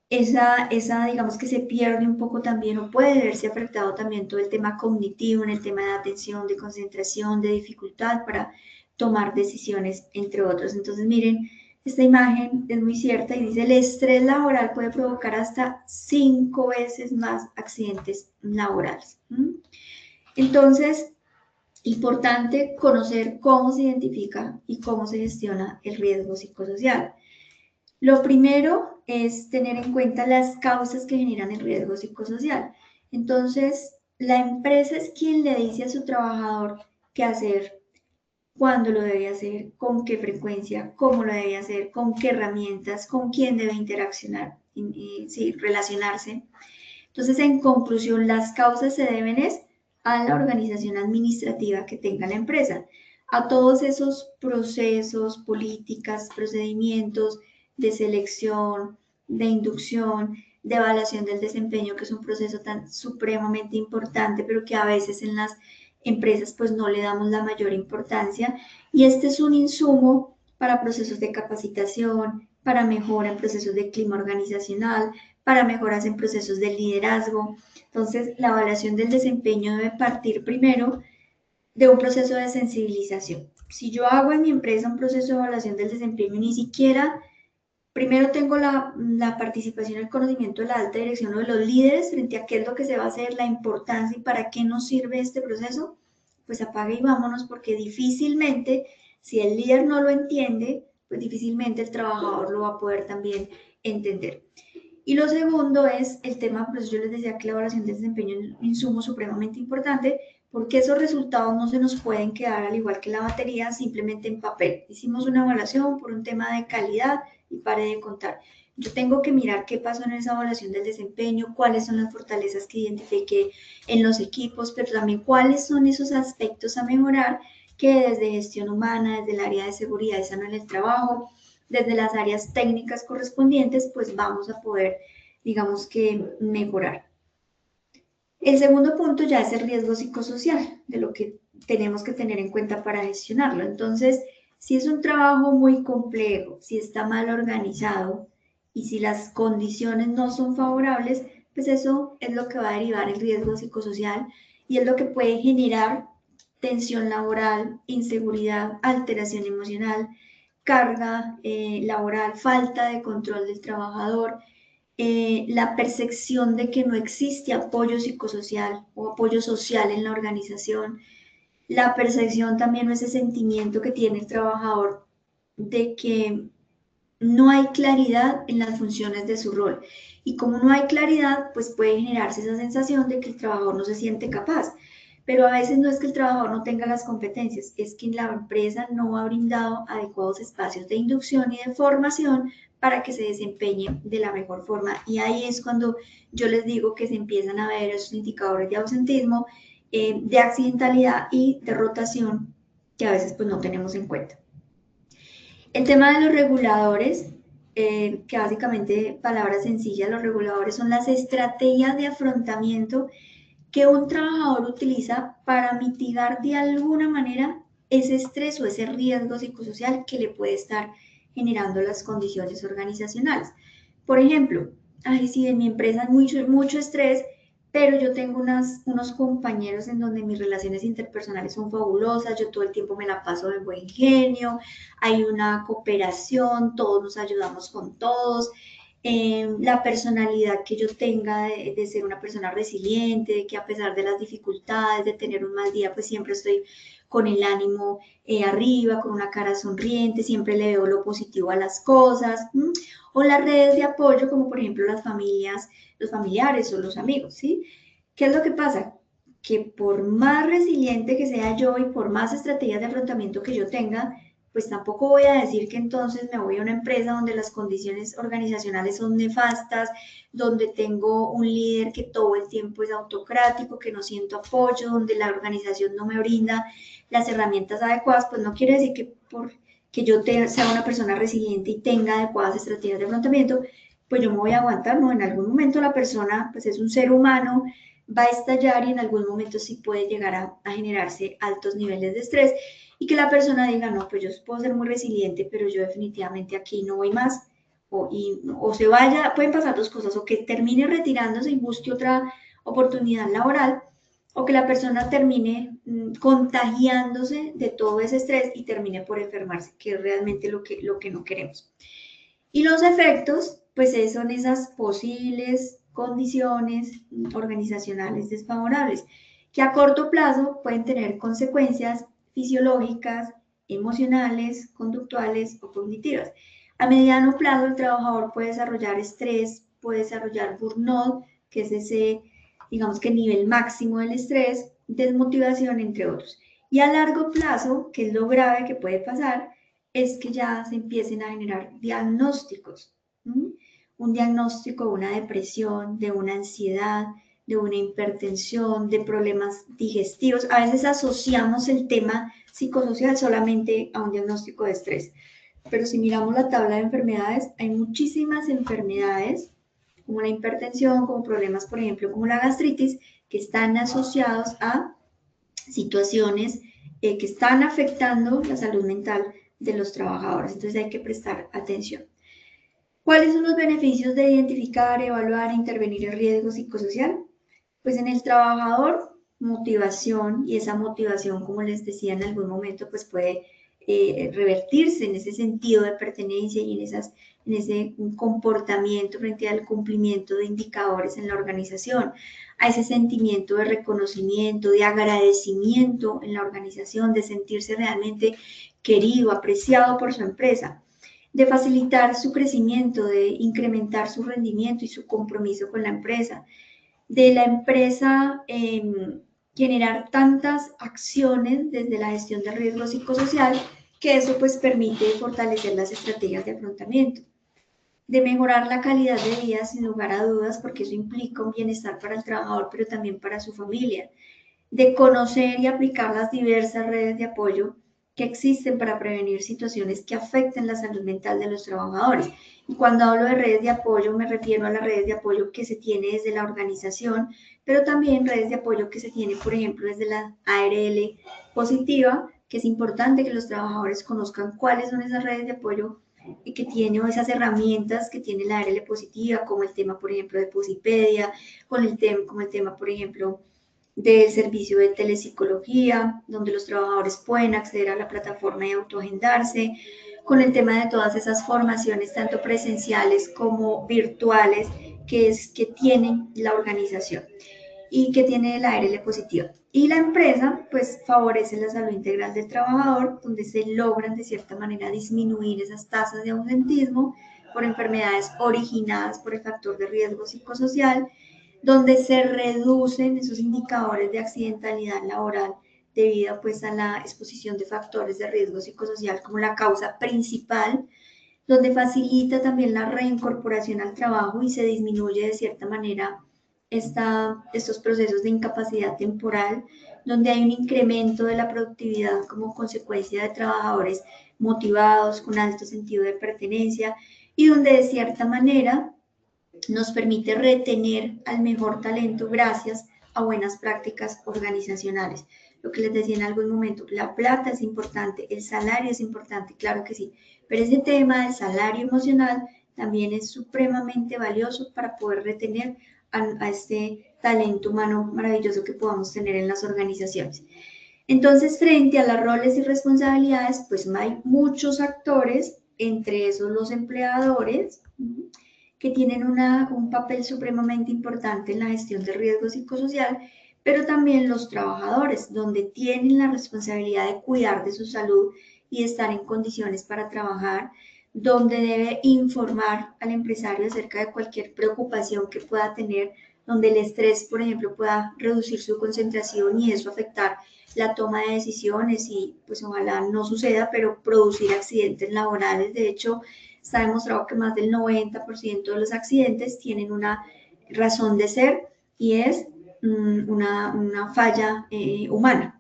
Digamos que se pierde un poco también o puede verse afectado también todo el tema cognitivo, en el tema de atención, de concentración, de dificultad para tomar decisiones, entre otros. Entonces, miren, esta imagen es muy cierta y dice, el estrés laboral puede provocar hasta 5 veces más accidentes laborales. Entonces, importante conocer cómo se identifica y cómo se gestiona el riesgo psicosocial. Lo primero es tener en cuenta las causas que generan el riesgo psicosocial. Entonces, la empresa es quien le dice a su trabajador qué hacer, cuándo lo debe hacer, con qué frecuencia, cómo lo debe hacer, con qué herramientas, con quién debe interaccionar, relacionarse. Entonces, en conclusión, las causas se deben a la organización administrativa que tenga la empresa, a todos esos procesos, políticas, procedimientos de selección, de inducción, de evaluación del desempeño, que es un proceso tan supremamente importante, pero que a veces en las empresas pues no le damos la mayor importancia. Y este es un insumo para procesos de capacitación, para mejora en procesos de clima organizacional, para mejoras en procesos de liderazgo. Entonces, la evaluación del desempeño debe partir primero de un proceso de sensibilización. Si yo hago en mi empresa un proceso de evaluación del desempeño, ni siquiera primero tengo la participación, el conocimiento de la alta dirección o de los líderes frente a qué es lo que se va a hacer, la importancia y para qué nos sirve este proceso, pues apague y vámonos porque difícilmente Si el líder no lo entiende, pues difícilmente el trabajador lo va a poder también entender. Y lo segundo es el tema, pues yo les decía que la evaluación de desempeño es un insumo supremamente importante, porque esos resultados no se nos pueden quedar, al igual que la batería, simplemente en papel. Hicimos una evaluación por un tema de calidad y pare de contar. Yo tengo que mirar qué pasó en esa evaluación del desempeño, cuáles son las fortalezas que identifiqué en los equipos, pero también cuáles son esos aspectos a mejorar que desde gestión humana, desde el área de seguridad y salud en el trabajo, desde las áreas técnicas correspondientes, pues vamos a poder, digamos que, mejorar. El segundo punto ya es el riesgo psicosocial, de lo que tenemos que tener en cuenta para gestionarlo. Entonces, si es un trabajo muy complejo, si está mal organizado y si las condiciones no son favorables, pues eso es lo que va a derivar el riesgo psicosocial y es lo que puede generar tensión laboral, inseguridad, alteración emocional, carga laboral, falta de control del trabajador, la percepción de que no existe apoyo psicosocial o apoyo social en la organización, la percepción también o ese sentimiento que tiene el trabajador de que no hay claridad en las funciones de su rol. Y como no hay claridad, pues puede generarse esa sensación de que el trabajador no se siente capaz. Pero a veces no es que el trabajador no tenga las competencias, es que la empresa no ha brindado adecuados espacios de inducción y de formación para que se desempeñe de la mejor forma. Y ahí es cuando yo les digo que se empiezan a ver esos indicadores de ausentismo, de accidentalidad y de rotación que a veces pues no tenemos en cuenta. El tema de los reguladores, que básicamente, palabras sencillas, los reguladores son las estrategias de afrontamiento que un trabajador utiliza para mitigar de alguna manera ese estrés o ese riesgo psicosocial que le puede estar generando las condiciones organizacionales. Por ejemplo, ay, sí, en mi empresa hay mucho estrés, pero yo tengo unos compañeros en donde mis relaciones interpersonales son fabulosas, yo todo el tiempo me la paso de buen genio, hay una cooperación, todos nos ayudamos con todos, la personalidad que yo tenga de ser una persona resiliente, de que a pesar de las dificultades, de tener un mal día, pues siempre estoy con el ánimo arriba, con una cara sonriente, siempre le veo lo positivo a las cosas, o las redes de apoyo, como por ejemplo las familias, los familiares o los amigos, ¿sí? ¿Qué es lo que pasa? Que por más resiliente que sea yo y por más estrategias de afrontamiento que yo tenga, pues tampoco voy a decir que entonces me voy a una empresa donde las condiciones organizacionales son nefastas, donde tengo un líder que todo el tiempo es autocrático, que no siento apoyo, donde la organización no me brinda las herramientas adecuadas, pues no quiere decir que porque yo sea una persona resiliente y tenga adecuadas estrategias de afrontamiento, pues yo me voy a aguantar, ¿no? En algún momento la persona, pues es un ser humano, va a estallar y en algún momento sí puede llegar a generarse altos niveles de estrés y que la persona diga, no, pues yo puedo ser muy resiliente, pero yo definitivamente aquí no voy más, o se vaya, pueden pasar dos cosas, o que termine retirándose y busque otra oportunidad laboral, o que la persona termine contagiándose de todo ese estrés y termine por enfermarse, que es realmente lo que no queremos. Y los efectos, pues son esas posibles condiciones organizacionales desfavorables, que a corto plazo pueden tener consecuencias fisiológicas, emocionales, conductuales o cognitivas. A mediano plazo, el trabajador puede desarrollar estrés, puede desarrollar burnout, que es ese, digamos que nivel máximo del estrés, desmotivación, entre otros. Y a largo plazo, que es lo grave que puede pasar, es que ya se empiecen a generar diagnósticos. Un diagnóstico de una depresión, de una ansiedad, de una hipertensión, de problemas digestivos. A veces asociamos el tema psicosocial solamente a un diagnóstico de estrés. Pero si miramos la tabla de enfermedades, hay muchísimas enfermedades, como la hipertensión, como problemas, por ejemplo, como la gastritis, que están asociados a situaciones que están afectando la salud mental de los trabajadores. Entonces hay que prestar atención. ¿Cuáles son los beneficios de identificar, evaluar e intervenir el riesgo psicosocial? Pues en el trabajador, motivación, y esa motivación, como les decía en algún momento, pues puede revertirse en ese sentido de pertenencia y en ese comportamiento frente al cumplimiento de indicadores en la organización, a ese sentimiento de reconocimiento, de agradecimiento en la organización, de sentirse realmente querido, apreciado por su empresa, de facilitar su crecimiento, de incrementar su rendimiento y su compromiso con la empresa, de la empresa generar tantas acciones desde la gestión de riesgo psicosocial que eso pues permite fortalecer las estrategias de afrontamiento, de mejorar la calidad de vida sin lugar a dudas porque eso implica un bienestar para el trabajador pero también para su familia, de conocer y aplicar las diversas redes de apoyo que existen para prevenir situaciones que afecten la salud mental de los trabajadores. Y cuando hablo de redes de apoyo, me refiero a las redes de apoyo que se tiene desde la organización, pero también redes de apoyo que se tiene, por ejemplo, desde la ARL positiva, que es importante que los trabajadores conozcan cuáles son esas redes de apoyo y que tiene, o esas herramientas que tiene la ARL positiva, como el tema, por ejemplo, de Posipedia, como el tema, por ejemplo, del servicio de telepsicología, donde los trabajadores pueden acceder a la plataforma y autoagendarse, con el tema de todas esas formaciones, tanto presenciales como virtuales, que tiene la organización y que tiene la ARL positiva. Y la empresa, pues, favorece la salud integral del trabajador, donde se logran, de cierta manera, disminuir esas tasas de ausentismo por enfermedades originadas por el factor de riesgo psicosocial, donde se reducen esos indicadores de accidentalidad laboral debido pues a la exposición de factores de riesgo psicosocial como la causa principal, donde facilita también la reincorporación al trabajo y se disminuye de cierta manera estos procesos de incapacidad temporal, donde hay un incremento de la productividad como consecuencia de trabajadores motivados, con alto sentido de pertenencia y donde de cierta manera nos permite retener al mejor talento gracias a buenas prácticas organizacionales. Lo que les decía en algún momento, la plata es importante, el salario es importante, claro que sí, pero ese tema del salario emocional también es supremamente valioso para poder retener a este talento humano maravilloso que podamos tener en las organizaciones. Entonces, frente a las roles y responsabilidades, pues hay muchos actores, entre esos los empleadores, que tienen un papel supremamente importante en la gestión de riesgo psicosocial, pero también los trabajadores, donde tienen la responsabilidad de cuidar de su salud y de estar en condiciones para trabajar, donde debe informar al empresario acerca de cualquier preocupación que pueda tener, donde el estrés, por ejemplo, pueda reducir su concentración y eso afectar la toma de decisiones y pues ojalá no suceda, pero producir accidentes laborales. De hecho, está demostrado que más del 90% de los accidentes tienen una razón de ser y es una falla humana.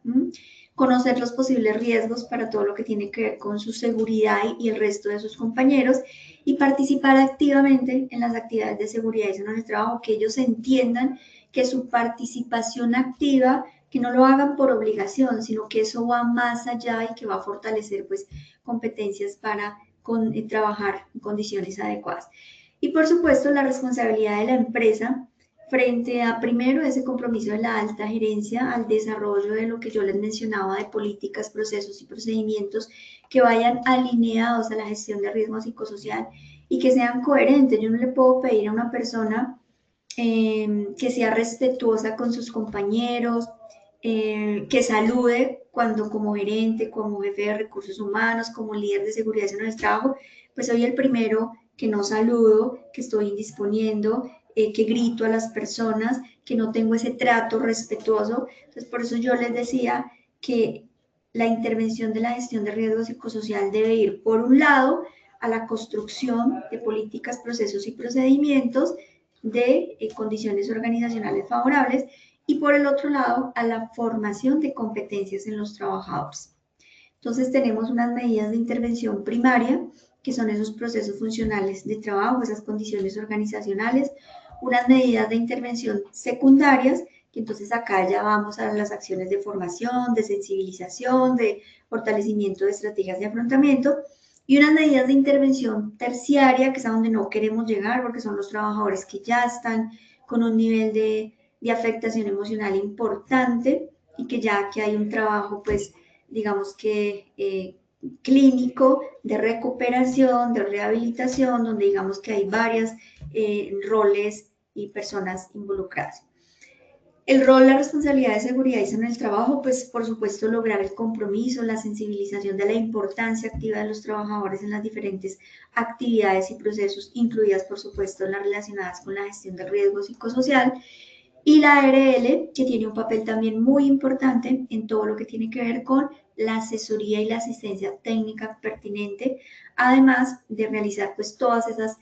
Conocer los posibles riesgos para todo lo que tiene que ver con su seguridad y el resto de sus compañeros y participar activamente en las actividades de seguridad y salud en el trabajo, que ellos entiendan que su participación activa, que no lo hagan por obligación, sino que eso va más allá y que va a fortalecer pues competencias para trabajar en condiciones adecuadas. Y por supuesto la responsabilidad de la empresa frente a, primero, ese compromiso de la alta gerencia al desarrollo de lo que yo les mencionaba de políticas, procesos y procedimientos que vayan alineados a la gestión de riesgo psicosocial y que sean coherentes. Yo no le puedo pedir a una persona que sea respetuosa con sus compañeros, que salude cuando como gerente, como jefe de recursos humanos, como líder de seguridad en el trabajo, pues soy el primero que no saludo, que estoy indisponiendo, que grito a las personas, que no tengo ese trato respetuoso. Entonces, por eso yo les decía que la intervención de la gestión de riesgo psicosocial debe ir, por un lado, a la construcción de políticas, procesos y procedimientos de condiciones organizacionales favorables y por el otro lado, a la formación de competencias en los trabajadores. Entonces, tenemos unas medidas de intervención primaria, que son esos procesos funcionales de trabajo, esas condiciones organizacionales, unas medidas de intervención secundarias, que entonces acá ya vamos a las acciones de formación, de sensibilización, de fortalecimiento de estrategias de afrontamiento, y unas medidas de intervención terciaria, que es a donde no queremos llegar, porque son los trabajadores que ya están con un nivel de afectación emocional importante y que ya que hay un trabajo, pues, digamos que clínico, de recuperación, de rehabilitación, donde digamos que hay varios roles y personas involucradas. El rol, la responsabilidad de seguridad y salud en el trabajo, pues por supuesto lograr el compromiso, la sensibilización de la importancia activa de los trabajadores en las diferentes actividades y procesos, incluidas por supuesto las relacionadas con la gestión del riesgo psicosocial, y la ARL, que tiene un papel también muy importante en todo lo que tiene que ver con la asesoría y la asistencia técnica pertinente, además de realizar pues todas esas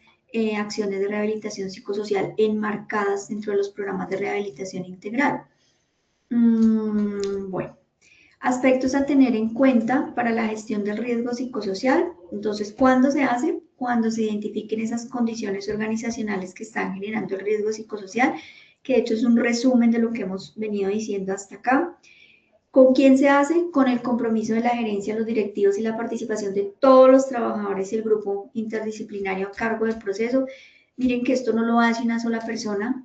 acciones de rehabilitación psicosocial enmarcadas dentro de los programas de rehabilitación integral. Bueno, aspectos a tener en cuenta para la gestión del riesgo psicosocial. Entonces, ¿cuándo se hace? Cuando se identifiquen esas condiciones organizacionales que están generando el riesgo psicosocial, que de hecho es un resumen de lo que hemos venido diciendo hasta acá. ¿Con quién se hace? Con el compromiso de la gerencia, los directivos y la participación de todos los trabajadores y el grupo interdisciplinario a cargo del proceso. Miren que esto no lo hace una sola persona,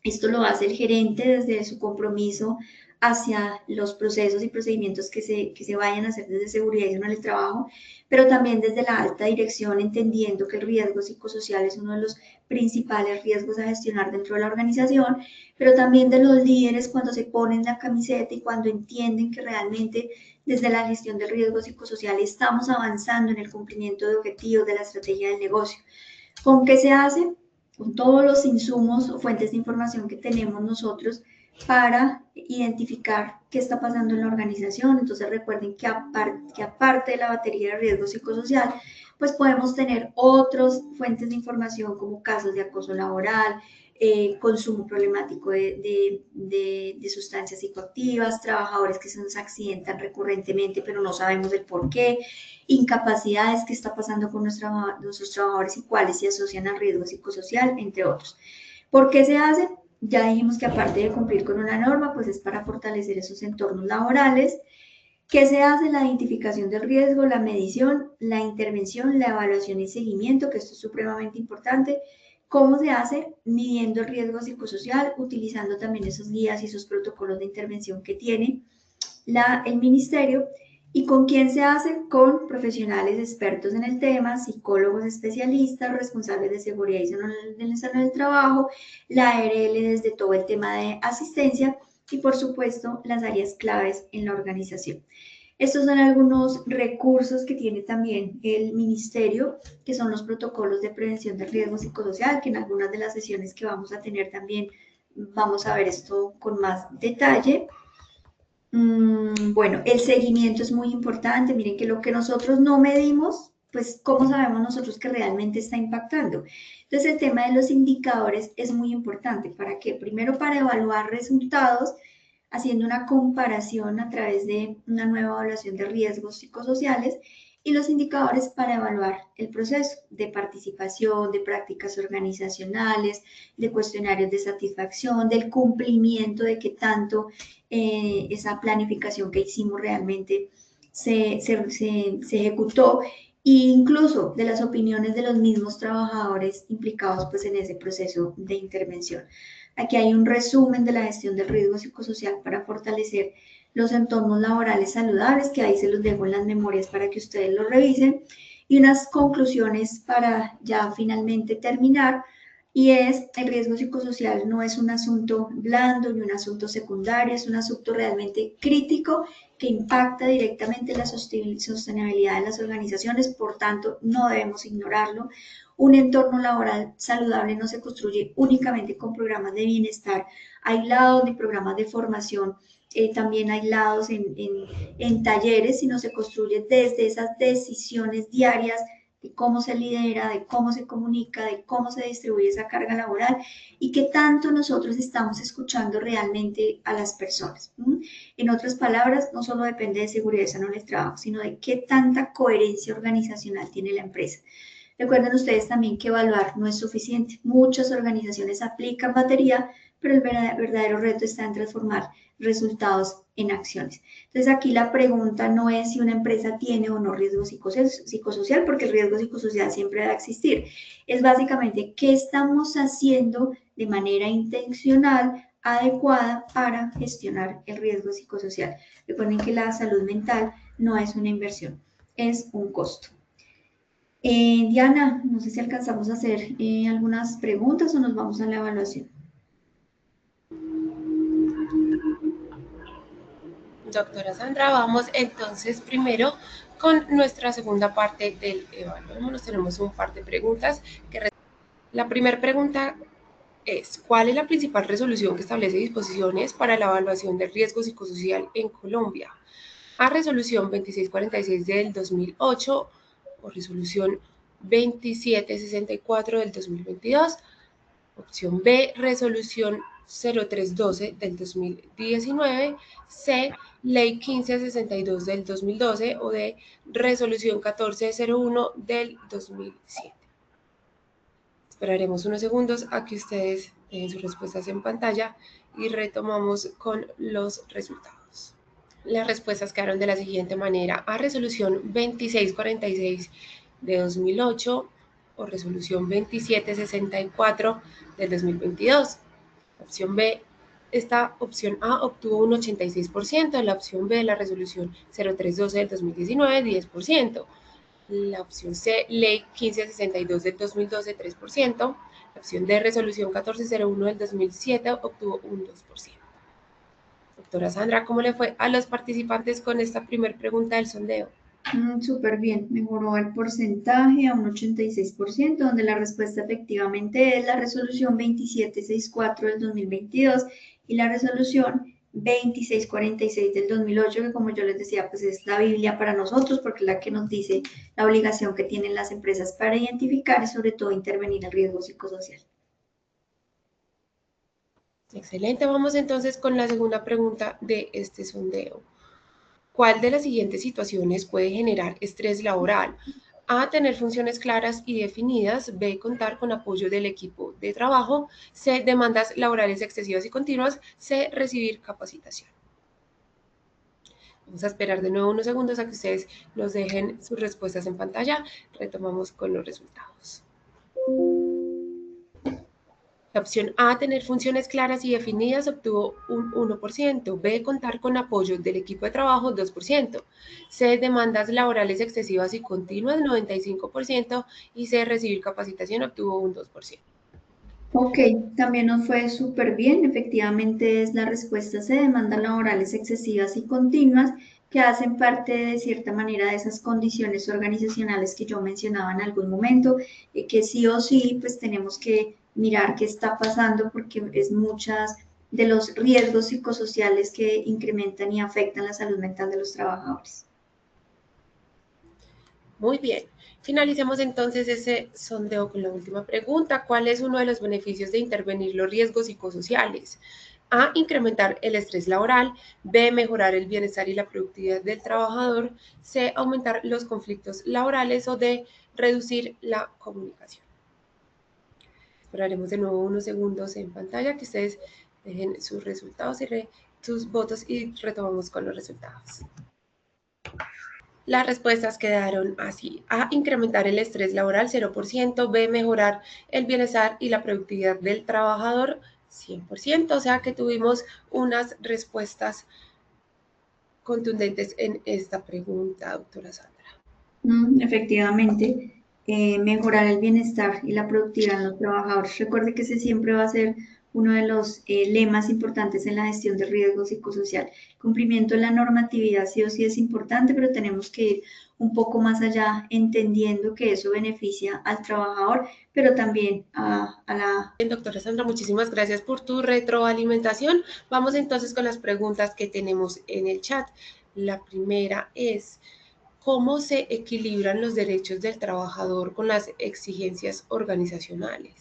esto lo hace el gerente desde su compromiso hacia los procesos y procedimientos que se vayan a hacer desde seguridad y salud en el trabajo, pero también desde la alta dirección, entendiendo que el riesgo psicosocial es uno de los principales riesgos a gestionar dentro de la organización, pero también de los líderes cuando se ponen la camiseta y cuando entienden que realmente desde la gestión del riesgo psicosocial estamos avanzando en el cumplimiento de objetivos de la estrategia del negocio. ¿Con qué se hace? Con todos los insumos o fuentes de información que tenemos nosotros para identificar qué está pasando en la organización. Entonces recuerden que aparte de la batería de riesgo psicosocial, pues podemos tener otras fuentes de información como casos de acoso laboral, consumo problemático de sustancias psicoactivas, trabajadores que se nos accidentan recurrentemente pero no sabemos el por qué, incapacidades que está pasando con nuestros trabajadores y cuáles se asocian al riesgo psicosocial, entre otros. ¿Por qué se hace? Ya dijimos que aparte de cumplir con una norma, pues es para fortalecer esos entornos laborales. ¿Qué se hace? La identificación del riesgo, la medición, la intervención, la evaluación y seguimiento, que esto es supremamente importante. ¿Cómo se hace? Midiendo el riesgo psicosocial, utilizando también esos guías y esos protocolos de intervención que tiene el ministerio. ¿Y con quién se hace? Con profesionales expertos en el tema, psicólogos especialistas, responsables de seguridad y salud en el trabajo, la ARL desde todo el tema de asistencia y por supuesto las áreas claves en la organización. Estos son algunos recursos que tiene también el ministerio, que son los protocolos de prevención del riesgo psicosocial, que en algunas de las sesiones que vamos a tener también vamos a ver esto con más detalle. Bueno, el seguimiento es muy importante. Miren que lo que nosotros no medimos, pues ¿cómo sabemos nosotros que realmente está impactando? Entonces el tema de los indicadores es muy importante. ¿Para qué? Primero para evaluar resultados, haciendo una comparación a través de una nueva evaluación de riesgos psicosociales y los indicadores para evaluar el proceso de participación, de prácticas organizacionales, de cuestionarios de satisfacción, del cumplimiento de qué tanto esa planificación que hicimos realmente se ejecutó e incluso de las opiniones de los mismos trabajadores implicados pues, en ese proceso de intervención. Aquí hay un resumen de la gestión del riesgo psicosocial para fortalecer los entornos laborales saludables, que ahí se los dejo en las memorias para que ustedes lo revisen, y unas conclusiones para ya finalmente terminar, y es el riesgo psicosocial no es un asunto blando ni un asunto secundario, es un asunto realmente crítico que impacta directamente la sostenibilidad de las organizaciones, por tanto no debemos ignorarlo. Un entorno laboral saludable no se construye únicamente con programas de bienestar aislados ni programas de formación también aislados en talleres, sino se construye desde esas decisiones diarias de cómo se lidera, de cómo se comunica, de cómo se distribuye esa carga laboral y qué tanto nosotros estamos escuchando realmente a las personas. En otras palabras, no solo depende de seguridad y salud en el trabajo, sino de qué tanta coherencia organizacional tiene la empresa. Recuerden ustedes también que evaluar no es suficiente. Muchas organizaciones aplican batería, pero el verdadero reto está en transformar resultados en acciones. Entonces aquí la pregunta no es si una empresa tiene o no riesgo psicosocial, porque el riesgo psicosocial siempre va a existir. Es básicamente qué estamos haciendo de manera intencional, adecuada para gestionar el riesgo psicosocial. Recuerden que la salud mental no es una inversión, es un costo. Diana, no sé si alcanzamos a hacer algunas preguntas o nos vamos a la evaluación. Doctora Sandra, vamos entonces primero con nuestra segunda parte del evaluémonos. Tenemos un par de preguntas. La primera pregunta es, ¿cuál es la principal resolución que establece disposiciones para la evaluación del riesgo psicosocial en Colombia? A, resolución 2646 del 2008 o resolución 2764 del 2022. Opción B, resolución 0312 del 2019. C, ley 1562 del 2012 o D, resolución 1401 del 2007. Esperaremos unos segundos a que ustedes den sus respuestas en pantalla y retomamos con los resultados. Las respuestas quedaron de la siguiente manera. A, resolución 2646 de 2008 o resolución 2764 del 2022. Opción B, esta opción A obtuvo un 86%, la opción B, la resolución 0312 del 2019, 10%. La opción C, ley 1562 del 2012, 3%. La opción D, resolución 1401 del 2007, obtuvo un 2%. Doctora Sandra, ¿cómo le fue a los participantes con esta primera pregunta del sondeo? Súper bien, mejoró el porcentaje a un 86%, donde la respuesta efectivamente es la resolución 2764 del 2022 y la resolución 2646 del 2008, que como yo les decía, pues es la Biblia para nosotros, porque es la que nos dice la obligación que tienen las empresas para identificar y sobre todo intervenir el riesgo psicosocial. Excelente, vamos entonces con la segunda pregunta de este sondeo. ¿Cuál de las siguientes situaciones puede generar estrés laboral? A, tener funciones claras y definidas. B, contar con apoyo del equipo de trabajo. C, demandas laborales excesivas y continuas. C, recibir capacitación. Vamos a esperar de nuevo unos segundos a que ustedes nos dejen sus respuestas en pantalla. Retomamos con los resultados. La opción A, tener funciones claras y definidas, obtuvo un 1%. B, contar con apoyo del equipo de trabajo, 2%. C, demandas laborales excesivas y continuas, 95%. Y C, recibir capacitación, obtuvo un 2%. Ok, también nos fue súper bien. Efectivamente es la respuesta C, demandas laborales excesivas y continuas que hacen parte de cierta manera de esas condiciones organizacionales que yo mencionaba en algún momento, que sí o sí pues tenemos que mirar qué está pasando porque es muchas de los riesgos psicosociales que incrementan y afectan la salud mental de los trabajadores. Muy bien. Finalicemos entonces ese sondeo con la última pregunta. ¿Cuál es uno de los beneficios de intervenir los riesgos psicosociales? A, incrementar el estrés laboral. B, mejorar el bienestar y la productividad del trabajador. C, aumentar los conflictos laborales. O D, reducir la comunicación. Esperaremos de nuevo unos segundos en pantalla que ustedes dejen sus resultados y sus votos y retomamos con los resultados. Las respuestas quedaron así. A, incrementar el estrés laboral, 0%. B, mejorar el bienestar y la productividad del trabajador, 100%. O sea que tuvimos unas respuestas contundentes en esta pregunta, doctora Sandra. Efectivamente, mejorar el bienestar y la productividad en los trabajadores. Recuerde que ese siempre va a ser uno de los lemas importantes en la gestión de riesgo psicosocial. Cumplimiento de la normatividad sí o sí es importante, pero tenemos que ir un poco más allá, entendiendo que eso beneficia al trabajador, pero también a la... Bien, doctora Sandra, muchísimas gracias por tu retroalimentación. Vamos entonces con las preguntas que tenemos en el chat. La primera es, ¿cómo se equilibran los derechos del trabajador con las exigencias organizacionales?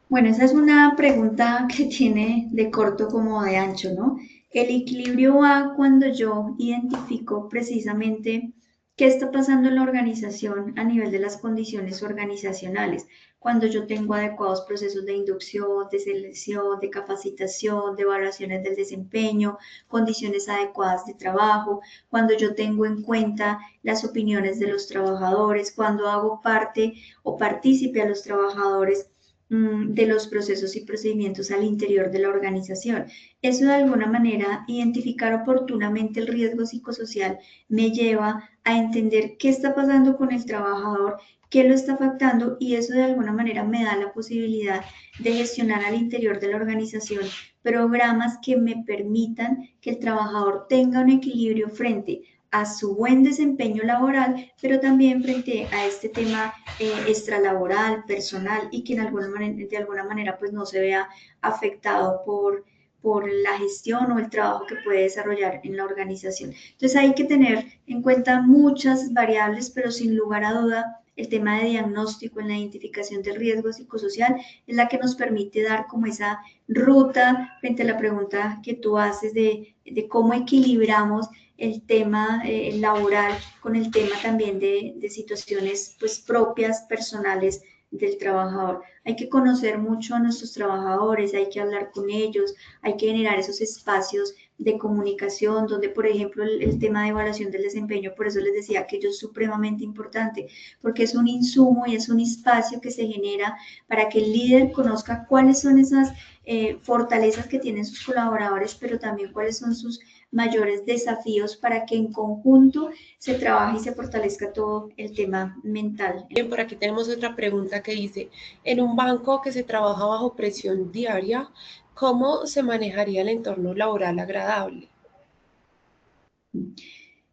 Bueno, esa es una pregunta que tiene de corto como de ancho, ¿no? El equilibrio va cuando yo identifico precisamente qué está pasando en la organización a nivel de las condiciones organizacionales, cuando yo tengo adecuados procesos de inducción, de selección, de capacitación, de evaluaciones del desempeño, condiciones adecuadas de trabajo, cuando yo tengo en cuenta las opiniones de los trabajadores, cuando hago parte o partícipe a los trabajadores de los procesos y procedimientos al interior de la organización. Eso de alguna manera, identificar oportunamente el riesgo psicosocial me lleva a entender qué está pasando con el trabajador, qué lo está afectando, y eso de alguna manera me da la posibilidad de gestionar al interior de la organización programas que me permitan que el trabajador tenga un equilibrio frente a su buen desempeño laboral, pero también frente a este tema extralaboral, personal, y que de alguna manera pues no se vea afectado por la gestión o el trabajo que puede desarrollar en la organización. Entonces hay que tener en cuenta muchas variables, pero sin lugar a duda el tema de diagnóstico en la identificación del riesgo psicosocial es la que nos permite dar como esa ruta frente a la pregunta que tú haces de cómo equilibramos el tema laboral con el tema también de situaciones pues propias, personales del trabajador. Hay que conocer mucho a nuestros trabajadores, hay que hablar con ellos, hay que generar esos espacios de comunicación donde, por ejemplo, el tema de evaluación del desempeño, por eso les decía que es supremamente importante, porque es un insumo y es un espacio que se genera para que el líder conozca cuáles son esas fortalezas que tienen sus colaboradores, pero también cuáles son sus mayores desafíos para que en conjunto se trabaje y se fortalezca todo el tema mental. Bien, por aquí tenemos otra pregunta que dice, en un banco que se trabaja bajo presión diaria, ¿cómo se manejaría el entorno laboral agradable?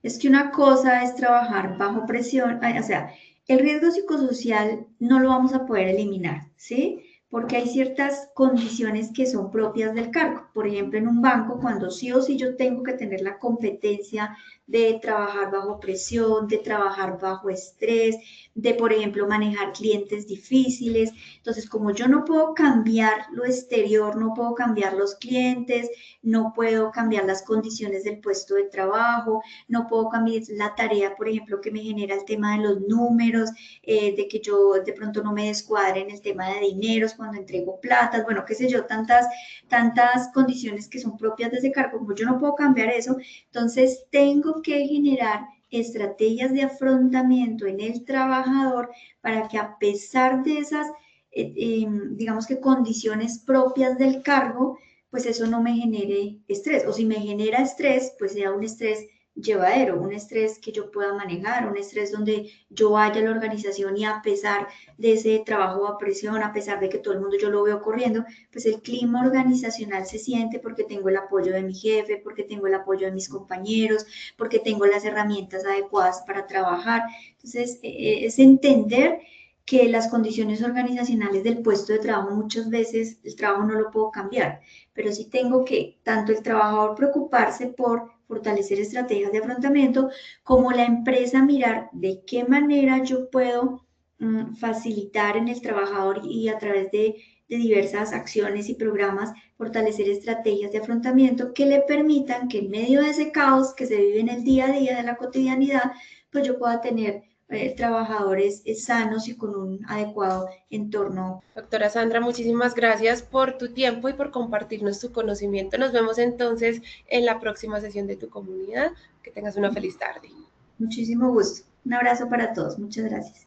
Es que una cosa es trabajar bajo presión, o sea, el riesgo psicosocial no lo vamos a poder eliminar, ¿sí? Porque hay ciertas condiciones que son propias del cargo. Por ejemplo, en un banco, cuando sí o sí yo tengo que tener la competencia de trabajar bajo presión, de trabajar bajo estrés, de, por ejemplo, manejar clientes difíciles. Entonces, como yo no puedo cambiar lo exterior, no puedo cambiar los clientes, no puedo cambiar las condiciones del puesto de trabajo, no puedo cambiar la tarea, por ejemplo, que me genera el tema de los números, de que yo de pronto no me descuadre en el tema de dineros cuando entrego platas, bueno, qué sé yo, tantas condiciones que son propias de ese cargo, como yo no puedo cambiar eso, entonces tengo que generar estrategias de afrontamiento en el trabajador para que a pesar de esas, digamos que condiciones propias del cargo, pues eso no me genere estrés, o si me genera estrés, pues sea un estrés llevadero, un estrés que yo pueda manejar, un estrés donde yo vaya a la organización y a pesar de ese trabajo a presión, a pesar de que todo el mundo yo lo veo corriendo, pues el clima organizacional se siente porque tengo el apoyo de mi jefe, porque tengo el apoyo de mis compañeros, porque tengo las herramientas adecuadas para trabajar. Entonces, es entender que las condiciones organizacionales del puesto de trabajo muchas veces el trabajo no lo puedo cambiar, pero sí tengo que tanto el trabajador preocuparse por fortalecer estrategias de afrontamiento, como la empresa mirar de qué manera yo puedo facilitar en el trabajador y a través de diversas acciones y programas fortalecer estrategias de afrontamiento que le permitan que en medio de ese caos que se vive en el día a día de la cotidianidad, pues yo pueda tener trabajadores sanos y con un adecuado entorno. Doctora Sandra, muchísimas gracias por tu tiempo y por compartirnos tu conocimiento. Nos vemos entonces en la próxima sesión de tu comunidad. Que tengas una feliz tarde. Muchísimo gusto. Un abrazo para todos. Muchas gracias.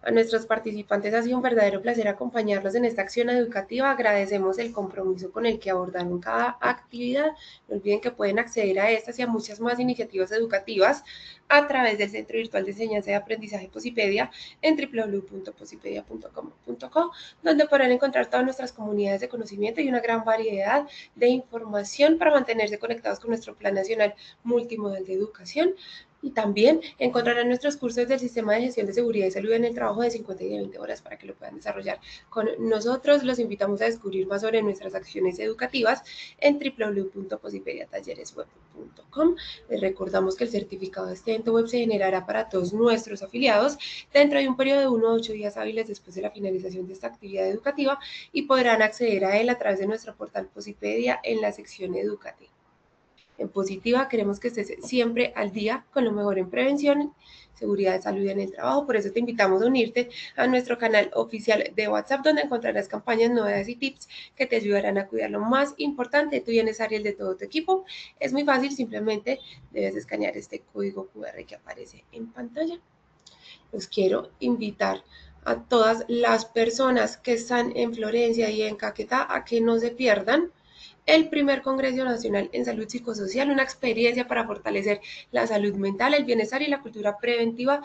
A nuestros participantes ha sido un verdadero placer acompañarlos en esta acción educativa. Agradecemos el compromiso con el que abordaron cada actividad. No olviden que pueden acceder a estas y a muchas más iniciativas educativas a través del Centro Virtual de Enseñanza y Aprendizaje Posipedia en www.posipedia.com.co, donde podrán encontrar todas nuestras comunidades de conocimiento y una gran variedad de información para mantenerse conectados con nuestro Plan Nacional Multimodal de Educación. Y también encontrarán nuestros cursos del Sistema de Gestión de Seguridad y Salud en el trabajo de 50 y de 20 horas para que lo puedan desarrollar con nosotros. Los invitamos a descubrir más sobre nuestras acciones educativas en www.posipediatalleresweb.com. Les recordamos que el certificado de este evento web se generará para todos nuestros afiliados dentro de un periodo de 1 a 8 días hábiles después de la finalización de esta actividad educativa y podrán acceder a él a través de nuestro portal Posipedia en la sección educativa. En Positiva queremos que estés siempre al día con lo mejor en prevención, seguridad de salud en el trabajo. Por eso te invitamos a unirte a nuestro canal oficial de WhatsApp, donde encontrarás campañas, novedades y tips que te ayudarán a cuidar lo más importante de tu bienestar y el de todo tu equipo. Es muy fácil, simplemente debes escanear este código QR que aparece en pantalla. Los quiero invitar a todas las personas que están en Florencia y en Caquetá a que no se pierdan el primer Congreso Nacional en Salud Psicosocial, una experiencia para fortalecer la salud mental, el bienestar y la cultura preventiva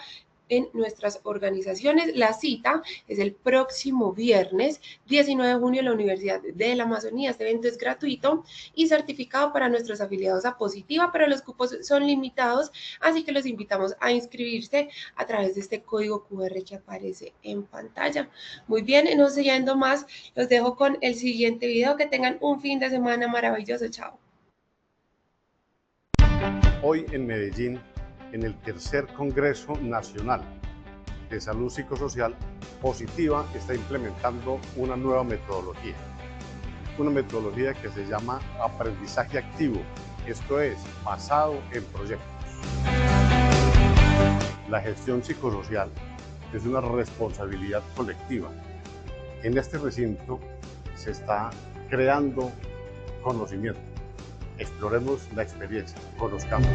en nuestras organizaciones. La cita es el próximo viernes 19 de junio en la Universidad de la Amazonía. Este evento es gratuito y certificado para nuestros afiliados a Positiva, pero los cupos son limitados, así que los invitamos a inscribirse a través de este código QR que aparece en pantalla. Muy bien, no siguiendo más, los dejo con el siguiente video. Que tengan un fin de semana maravilloso. Chao. Hoy en Medellín, en el tercer Congreso Nacional de Salud Psicosocial, Positiva está implementando una nueva metodología. Una metodología que se llama aprendizaje activo, esto es, basado en proyectos. La gestión psicosocial es una responsabilidad colectiva. En este recinto se está creando conocimiento. Exploremos la experiencia, conozcamos.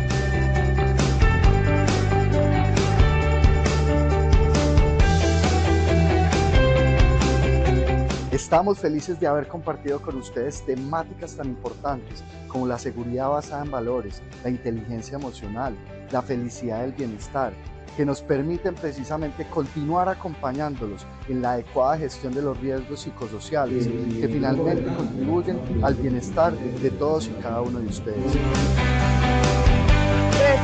Estamos felices de haber compartido con ustedes temáticas tan importantes como la seguridad basada en valores, la inteligencia emocional, la felicidad del bienestar, que nos permiten precisamente continuar acompañándolos en la adecuada gestión de los riesgos psicosociales, que finalmente contribuyen al bienestar de todos y cada uno de ustedes.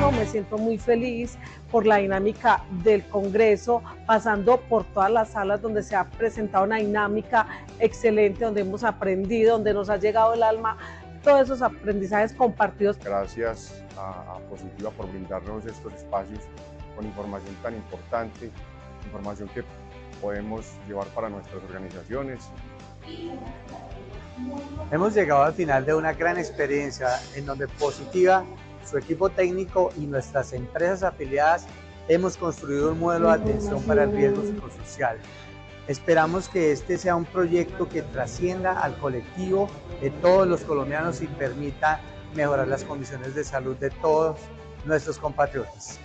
Me siento muy feliz por la dinámica del Congreso, pasando por todas las salas donde se ha presentado una dinámica excelente, donde hemos aprendido, donde nos ha llegado el alma, todos esos aprendizajes compartidos. Gracias a Positiva por brindarnos estos espacios con información tan importante, información que podemos llevar para nuestras organizaciones. Hemos llegado al final de una gran experiencia en donde Positiva, su equipo técnico y nuestras empresas afiliadas hemos construido un modelo de atención para el riesgo psicosocial. Esperamos que este sea un proyecto que trascienda al colectivo de todos los colombianos y permita mejorar las condiciones de salud de todos nuestros compatriotas.